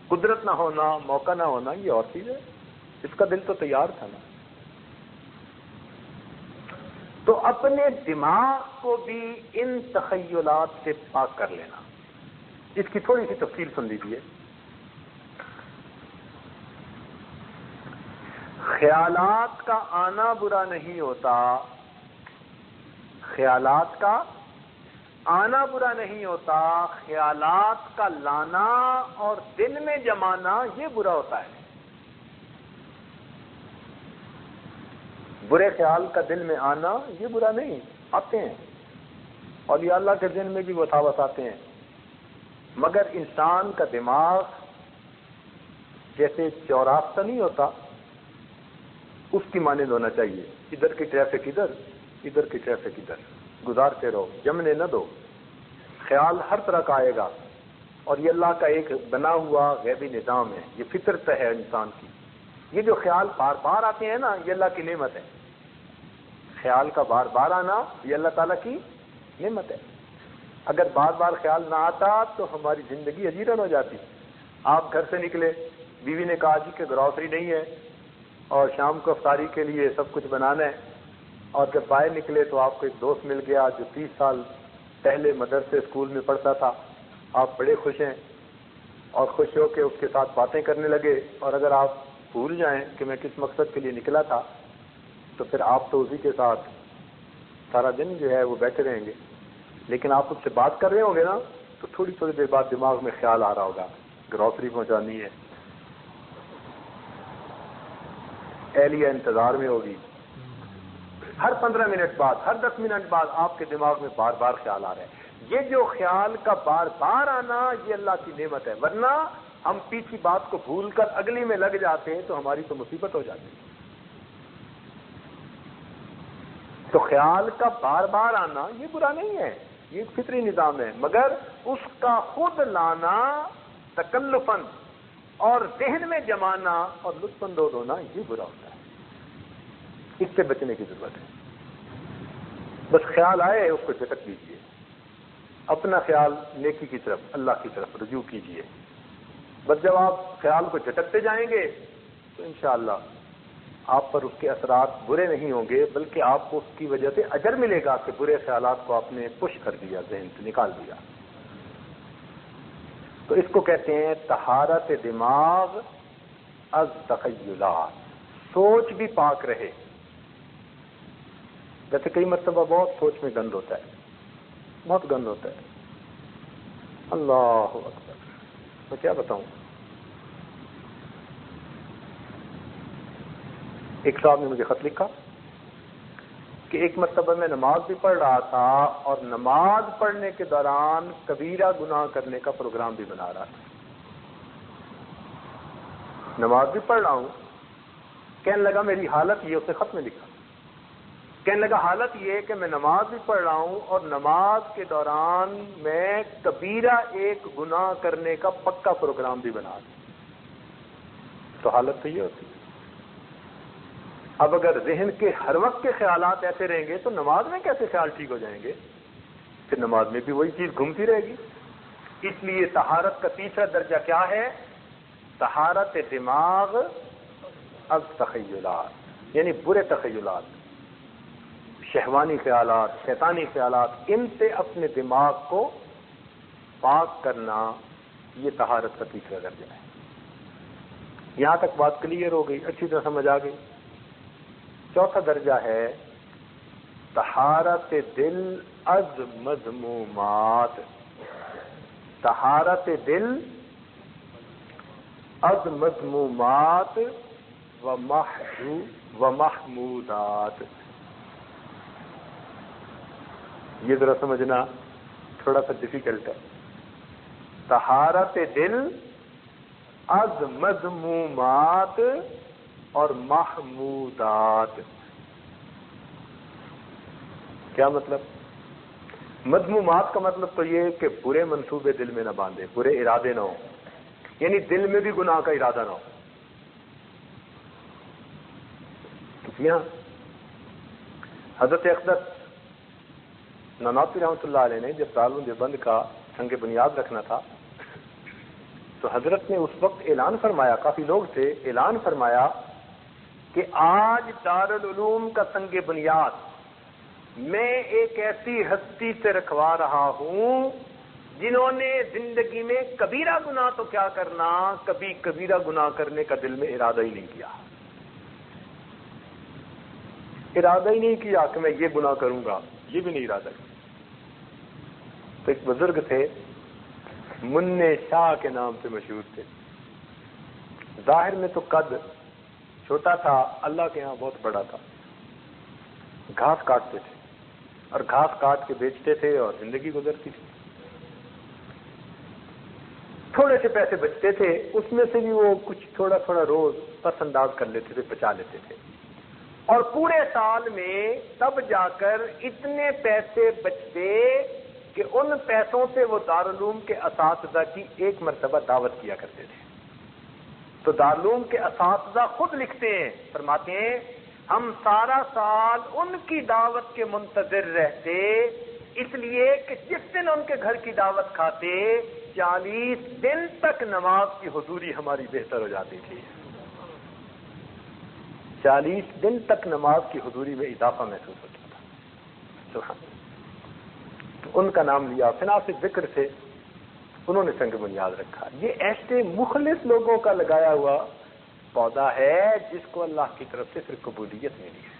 قدرت نہ ہونا، موقع نہ ہونا یہ اور چیز ہے، اس کا دل تو تیار تھا نا. تو اپنے دماغ کو بھی ان تخیلات سے پاک کر لینا. اس کی تھوڑی سی تفصیل سن لیجیے. خیالات کا آنا برا نہیں ہوتا، خیالات کا آنا برا نہیں ہوتا، خیالات کا لانا اور دل میں جمانا یہ برا ہوتا ہے. برے خیال کا دل میں آنا یہ برا نہیں، آتے ہیں اولیاء اللہ کے ذہن میں بھی وساوس آتے ہیں. مگر انسان کا دماغ جیسے چوراستہ نہیں ہوتا اس کی مانند ہونا چاہیے. ادھر کی ٹریفک ادھر، ادھر کی ٹریفک ادھر، گزارتے رہو، جمنے نہ دو. خیال ہر طرح کا آئے گا اور یہ اللہ کا ایک بنا ہوا غیبی نظام ہے، یہ فطرت ہے انسان کی. یہ جو خیال بار بار آتے ہیں نا یہ اللہ کی نعمت ہے. خیال کا بار بار آنا یہ اللہ تعالیٰ کی نعمت ہے. اگر بار بار خیال نہ آتا تو ہماری زندگی اجیرن ہو جاتی. آپ گھر سے نکلے، بیوی نے کہا جی کہ گروسری نہیں ہے اور شام کو افطاری کے لیے سب کچھ بنانا ہے، اور جب باہر نکلے تو آپ کو ایک دوست مل گیا جو 30 سال پہلے مدرسے اسکول میں پڑھتا تھا. آپ بڑے خوش ہیں اور خوش ہو کے اس کے ساتھ باتیں کرنے لگے. اور اگر آپ بھول جائیں کہ میں کس مقصد کے لیے نکلا تھا تو پھر آپ تو اسی کے ساتھ سارا دن جو ہے وہ بیٹھے رہیں گے. لیکن آپ اس سے بات کر رہے ہوں گے نا تو تھوڑی تھوڑی دیر بعد دماغ میں خیال آ رہا ہوگا گروسری پہنچانی ہے، اہلیہ انتظار میں ہوگی. ہر 15 منٹ بعد، ہر 10 منٹ بعد آپ کے دماغ میں بار بار خیال آ رہا ہے. یہ جو خیال کا بار بار آنا یہ اللہ کی نعمت ہے، ورنہ ہم پیچھے بات کو بھول کر اگلی میں لگ جاتے ہیں تو ہماری تو مصیبت ہو جاتی ہے. تو خیال کا بار بار آنا یہ برا نہیں ہے، یہ ایک فطری نظام ہے. مگر اس کا خود لانا تکلفاً اور ذہن میں جمانا اور لطف اندوز ہونا یہ برا ہوتا ہے. اس سے بچنے کی ضرورت ہے. بس خیال آئے اس کو جھٹک دیجیے، اپنا خیال نیکی کی طرف، اللہ کی طرف رجوع کیجیے. بس جب آپ خیال کو جھٹکتے جائیں گے تو انشاءاللہ آپ پر اس کے اثرات برے نہیں ہوں گے، بلکہ آپ کو اس کی وجہ سے اجر ملے گا کہ برے خیالات کو آپ نے پش کر دیا، ذہن سے نکال دیا. تو اس کو کہتے ہیں طہارت دماغ از تخیلات. سوچ بھی پاک رہے. جیسے کئی مرتبہ بہت سوچ میں گند ہوتا ہے، بہت گند ہوتا ہے. اللہ اکبر، میں کیا بتاؤں. ایک صاحب نے مجھے خط لکھا کہ ایک مرتبہ میں نماز بھی پڑھ رہا تھا اور نماز پڑھنے کے دوران کبیرہ گناہ کرنے کا پروگرام بھی بنا رہا تھا. نماز بھی پڑھ رہا ہوں، کہنے لگا میری حالت یہ، اسے خط میں لکھا، کہنے لگا حالت یہ کہ میں نماز بھی پڑھ رہا ہوں اور نماز کے دوران میں کبیرہ ایک گناہ کرنے کا پکا پروگرام بھی بنا رہا ہوں. تو حالت تو یہ ہوتی ہے. اب اگر ذہن کے ہر وقت کے خیالات ایسے رہیں گے تو نماز میں کیسے خیال ٹھیک ہو جائیں گے؟ پھر نماز میں بھی وہی چیز گھومتی رہے گی. اس لیے طہارت کا تیسرا درجہ کیا ہے؟ طہارت دماغ از تخیلات، یعنی برے تخیلات، شہوانی خیالات، شیطانی خیالات، ان سے اپنے دماغ کو پاک کرنا، یہ طہارت کا تیسرا درجہ ہے. یہاں تک بات کلیئر ہو گئی، اچھی طرح سمجھ آ گئی. چوتھا درجہ ہے طہارت دل از مذمومات. طہارت دل از مذمومات و محمودات. یہ ذرا سمجھنا تھوڑا سا ڈیفیکلٹ ہے. طہارت دل از مذمومات اور محمودات. کیا مطلب؟ مذمومات کا مطلب تو یہ کہ برے منصوبے دل میں نہ باندھے، برے ارادے نہ ہو، یعنی دل میں بھی گناہ کا ارادہ نہ ہو. جی ہاں، حضرت اقدس نانوتوی رحمۃ اللہ علیہ نے جب دارالعلوم دیوبند کا سنگ بنیاد رکھنا تھا تو حضرت نے اس وقت اعلان فرمایا، کافی لوگ تھے، اعلان فرمایا کہ آج دارالعلوم کا سنگ بنیاد میں ایک ایسی ہستی سے رکھوا رہا ہوں جنہوں نے زندگی میں کبیرہ گناہ تو کیا کرنا، کبھی کبیرہ گناہ کرنے کا دل میں ارادہ ہی نہیں کیا. ارادہ ہی نہیں کیا کہ میں یہ گناہ کروں گا، یہ بھی نہیں ارادہ کیا. تو ایک بزرگ تھے، منع شاہ کے نام سے مشہور تھے. ظاہر میں تو قد چھوٹا تھا، اللہ کے ہاں بہت بڑا تھا. گھاس کاٹتے تھے اور گھاس کاٹ کے بیچتے تھے اور زندگی گزرتی تھی. تھوڑے سے پیسے بچتے تھے، اس میں سے بھی وہ کچھ تھوڑا تھوڑا روز پس انداز کر لیتے تھے، بچا لیتے تھے. اور پورے سال میں تب جا کر اتنے پیسے بچتے کہ ان پیسوں سے وہ دارالعلوم کے اساتذہ کی ایک مرتبہ دعوت کیا کرتے تھے. تو دارالعلوم کے اساتذہ خود لکھتے ہیں، فرماتے ہیں ہم سارا سال ان کی دعوت کے منتظر رہتے، اس لیے کہ جس دن ان کے گھر کی دعوت کھاتے 40 دن تک نماز کی حضوری ہماری بہتر ہو جاتی تھی. 40 دن تک نماز کی حضوری میں اضافہ محسوس ہوتا تھا. سبحان اللہ. تو ان کا نام لیا، فنا سے ذکر سے انہوں نے سنگ بنیاد رکھا. یہ ایسے مخلص لوگوں کا لگایا ہوا پودا ہے جس کو اللہ کی طرف سے پھر قبولیت ملی ہے.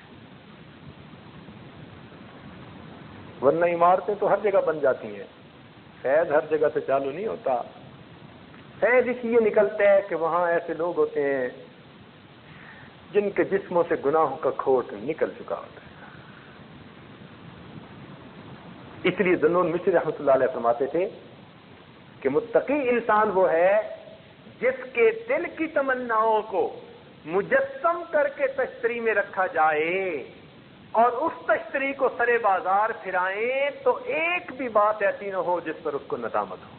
ورنہ عمارتیں تو ہر جگہ بن جاتی ہیں، فیض ہر جگہ سے چالو نہیں ہوتا. فیض اس لیے نکلتا ہے کہ وہاں ایسے لوگ ہوتے ہیں جن کے جسموں سے گناہوں کا کھوٹ نکل چکا ہوتا ہے. اس لیے ذنون مصری رحمۃ اللہ علیہ فرماتے تھے کہ متقی انسان وہ ہے جس کے دل کی تمناؤں کو مجسم کر کے تشتری میں رکھا جائے اور اس تشتری کو سرے بازار پھرائیں تو ایک بھی بات ایسی نہ ہو جس پر اس کو ندامت ہو.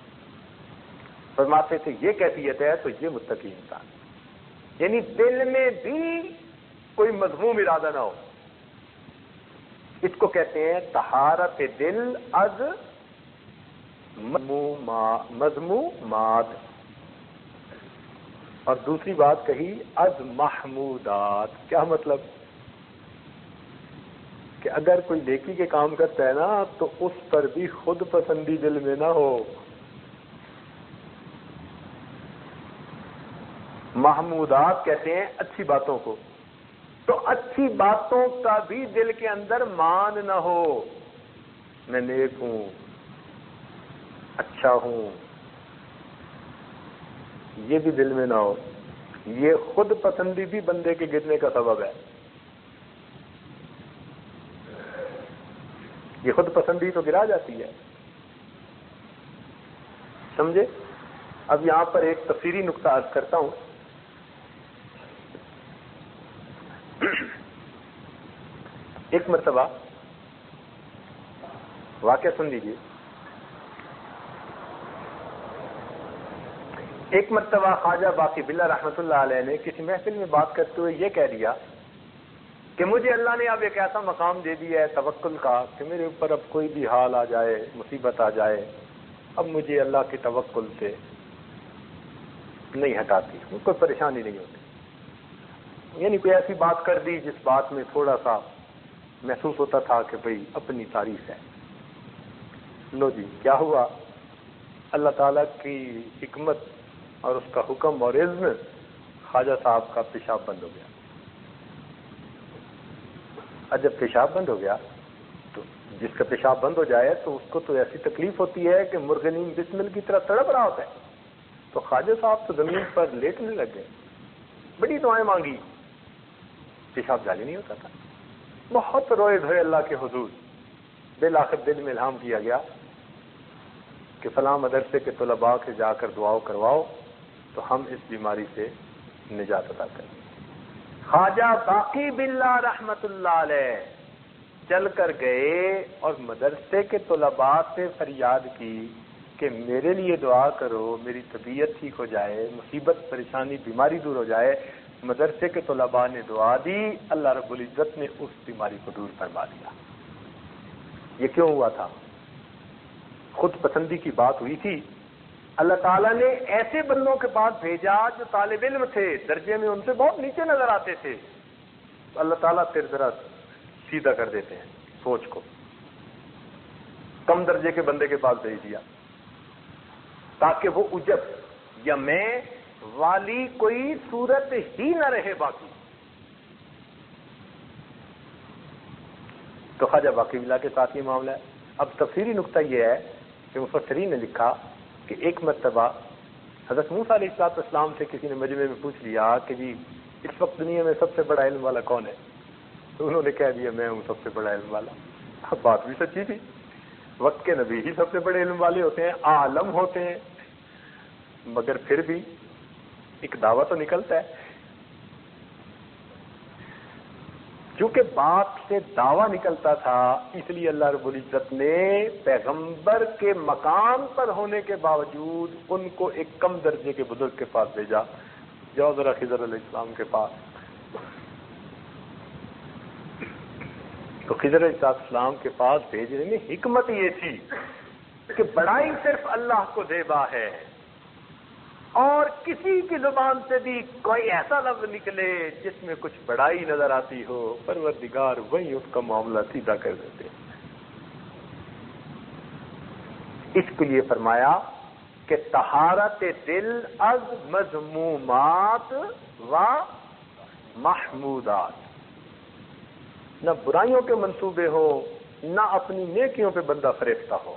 فرماتے تھے یہ کیفیت ہے تو یہ متقی انسان، یعنی دل میں بھی کوئی مذموم ارادہ نہ ہو. اس کو کہتے ہیں طہارت دل از مذمومات. اور دوسری بات کہی از محمودات. کیا مطلب؟ کہ اگر کوئی نیکی کے کام کرتا ہے نا تو اس پر بھی خود پسندی دل میں نہ ہو. محمودات کہتے ہیں اچھی باتوں کو، تو اچھی باتوں کا بھی دل کے اندر مان نہ ہو، میں نیک ہوں، اچھا ہوں، یہ بھی دل میں نہ ہو. یہ خود پسندی بھی بندے کے گرنے کا سبب ہے. یہ خود پسندی تو گرا جاتی ہے. سمجھے؟ اب یہاں پر ایک تفصیلی نقطہ عرض کرتا ہوں. ایک مرتبہ واقعہ سن لیجیے. ایک مرتبہ خواجہ باقی باللہ رحمۃ اللہ علیہ نے کسی محفل میں بات کرتے ہوئے یہ کہہ دیا کہ مجھے اللہ نے اب ایک ایسا مقام دے دیا ہے توکل کا کہ میرے اوپر اب کوئی بھی حال آ جائے، مصیبت آ جائے، اب مجھے اللہ کے توکل سے نہیں ہٹاتی، کوئی پریشانی نہیں ہوتی. یعنی کوئی ایسی بات کر دی جس بات میں تھوڑا سا محسوس ہوتا تھا کہ بھئی اپنی تعریف ہے. لو جی کیا ہوا، اللہ تعالیٰ کی حکمت اور اس کا حکم اور اذن، خواجہ صاحب کا پیشاب بند ہو گیا. اور جب پیشاب بند ہو گیا تو جس کا پیشاب بند ہو جائے تو اس کو تو ایسی تکلیف ہوتی ہے کہ مرغنین بسمل کی طرح تڑپ رہا ہوتا ہے. تو خواجہ صاحب تو زمین پر لیٹنے لگ گئے، بڑی دعائیں مانگی، پیشاب جاری نہیں ہوتا تھا. بہت روئے دھوئے اللہ کے حضور. بالآخر دل میں الہام کیا گیا کہ فلاں مدرسے کے طلباء کے جا کر دعاؤں کرواؤ تو ہم اس بیماری سے نجات عطا کریں. خواجہ باقی باللہ رحمت اللہ علیہ چل کر گئے اور مدرسے کے طلباء سے فریاد کی کہ میرے لیے دعا کرو، میری طبیعت ٹھیک ہو جائے، مصیبت پریشانی بیماری دور ہو جائے. مدرسے کے طلباء نے دعا دی، اللہ رب العزت نے اس بیماری کو دور فرما دیا. یہ کیوں ہوا تھا؟ خود پسندی کی بات ہوئی تھی. اللہ تعالیٰ نے ایسے بندوں کے پاس بھیجا جو طالب علم تھے، درجے میں ان سے بہت نیچے نظر آتے تھے. اللہ تعالیٰ پھر ذرا سیدھا کر دیتے ہیں سوچ کو، کم درجے کے بندے کے پاس بھیج دیا تاکہ وہ عجب یا میں والی کوئی صورت ہی نہ رہے باقی. تو خواجہ باقی اللہ کے ساتھ یہ معاملہ ہے. اب تفصیلی نقطہ یہ ہے کہ مفسرین نے لکھا کہ ایک مرتبہ حضرت موسیٰ علیہ السلام سے کسی نے مجمع میں پوچھ لیا کہ جی اس وقت دنیا میں سب سے بڑا علم والا کون ہے؟ تو انہوں نے کہہ دیا میں ہوں سب سے بڑا علم والا. اب بات بھی سچی تھی، وقت کے نبی ہی سب سے بڑے علم والے ہوتے ہیں، عالم ہوتے ہیں، مگر پھر بھی ایک دعویٰ تو نکلتا ہے. چونکہ بات سے دعویٰ نکلتا تھا اس لیے اللہ رب العزت نے پیغمبر کے مقام پر ہونے کے باوجود ان کو ایک کم درجے کے بزرگ کے پاس بھیجا. جاؤ ذرا خضر علیہ السلام کے پاس. تو خضر علیہ السلام کے پاس بھیجنے میں حکمت یہ تھی کہ بڑائی صرف اللہ کو دیبا ہے، اور کسی کی زبان سے بھی کوئی ایسا لفظ نکلے جس میں کچھ بڑائی نظر آتی ہو، پروردگار وہی اس کا معاملہ سیدھا کر دیتے. اس کے لیے فرمایا کہ طہارت دل از مذمومات و محمودات، نہ برائیوں کے منصوبے ہو نہ اپنی نیکیوں پہ بندہ فریفتہ ہو.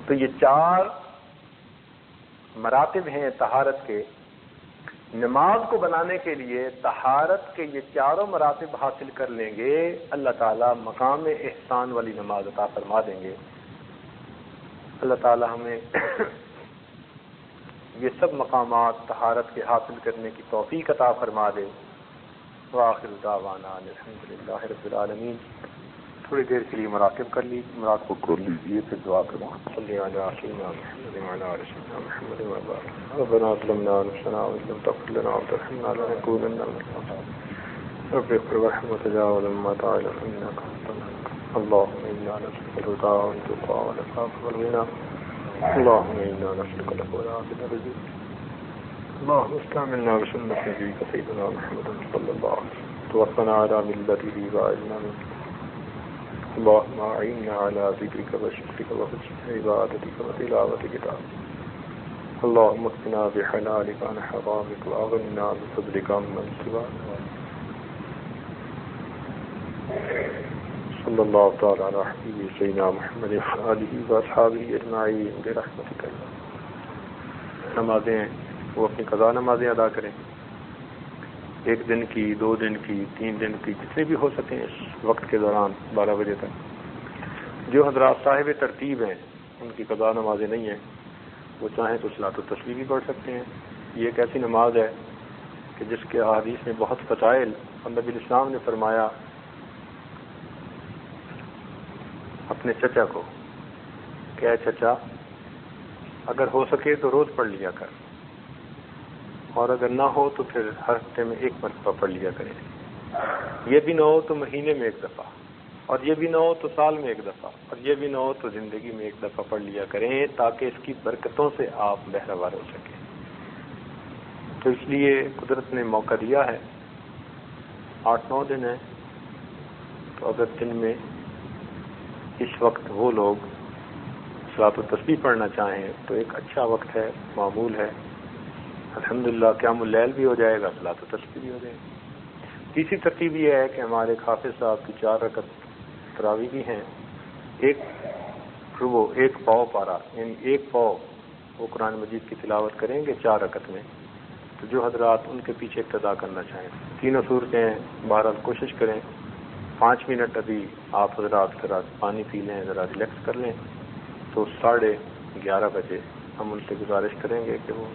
تو یہ 4 مراتب ہیں طہارت کے. نماز کو بنانے کے لیے طہارت کے یہ 4 مراتب حاصل کر لیں گے، اللہ تعالیٰ مقام احسان والی نماز عطا فرما دیں گے. اللہ تعالیٰ ہمیں یہ سب مقامات طہارت کے حاصل کرنے کی توفیق عطا فرما دے. وآخر دعوانا الحمدللہ رب العالمین. تھوڑی دیر کے لیے مراقب کر لیجیے پھر دعا کروں. صلی علی سیدنا محمد وعلی آل سیدنا محمد وبارک. ربنا ظلمنا انفسنا وان لم تغفر لنا وترحمنا لنكونن من الخاسرين. رب اغفر وارحم وتجاوز عما تعلم انك انت الغفور. اللهم انا نسألك الهدى والتقى والعفاف والغنى. اللهم انا نسألك العفو والعافية والرزق. اللهم استعملنا بسنة نبيك سيدنا محمد صلى الله عليه وسلم. توفنا على ملته وأجرنا منه. اللهم أعنا على ذكرك وشكرك وحسن عبادتك وتلاوة كتابك. اللهم اكفنا بحلالك عن حرامك وأغننا بفضلك عمن سواك. صلى الله تعالى على حبيبه سيدنا محمد وآله وأصحابه أجمعين برحمتك. نمازیں وہ اپنی قضا نمازیں ادا کریں، 1 دن کی، 2 دن کی، 3 دن کی، جتنے بھی ہو سکیں اس وقت کے دوران 12 بجے تک. جو حضرات صاحب ترتیب ہیں ان کی قضا نمازیں نہیں ہیں، وہ چاہیں تو صلاۃ التسبیح بھی پڑھ سکتے ہیں. یہ ایک ایسی نماز ہے کہ جس کے احادیث میں بہت فضائل، اور نبی الاسلام نے فرمایا اپنے چچا کو کہ اے چچا اگر ہو سکے تو روز پڑھ لیا کر، اور اگر نہ ہو تو پھر ہر ہفتے میں 1 مرتبہ پڑھ لیا کریں. یہ بھی نہ ہو تو مہینے میں 1 دفعہ، اور یہ بھی نہ ہو تو سال میں 1 دفعہ، اور یہ بھی نہ ہو تو زندگی میں 1 دفعہ پڑھ لیا کریں تاکہ اس کی برکتوں سے آپ بہرہوار ہو سکیں. تو اس لیے قدرت نے موقع دیا ہے، 8-9 دن ہیں. تو اگر دن میں اس وقت وہ لوگ صلاۃ التسبیح پڑھنا چاہیں تو ایک اچھا وقت ہے، معمول ہے. الحمدللہ قیام اللیل بھی ہو جائے گا، صلاۃ التسبیح بھی ہو جائے گی. تیسری ترتیب یہ ہے کہ ہمارے ایک حافظ صاحب کی 4 رکعت تراویح بھی ہیں. 1 ربع 1 پاؤ پارا، یعنی 1 پاؤ وہ قرآن مجید کی تلاوت کریں گے 4 رکعت میں. تو جو حضرات ان کے پیچھے اقتداء کرنا چاہیں، 3 صورتیں بہرحال کوشش کریں. 5 منٹ ابھی آپ حضرات ذرا پانی پی لیں، ذرا ریلیکس کر لیں. تو 11:30 بجے ہم ان سے گزارش کریں گے کہ وہ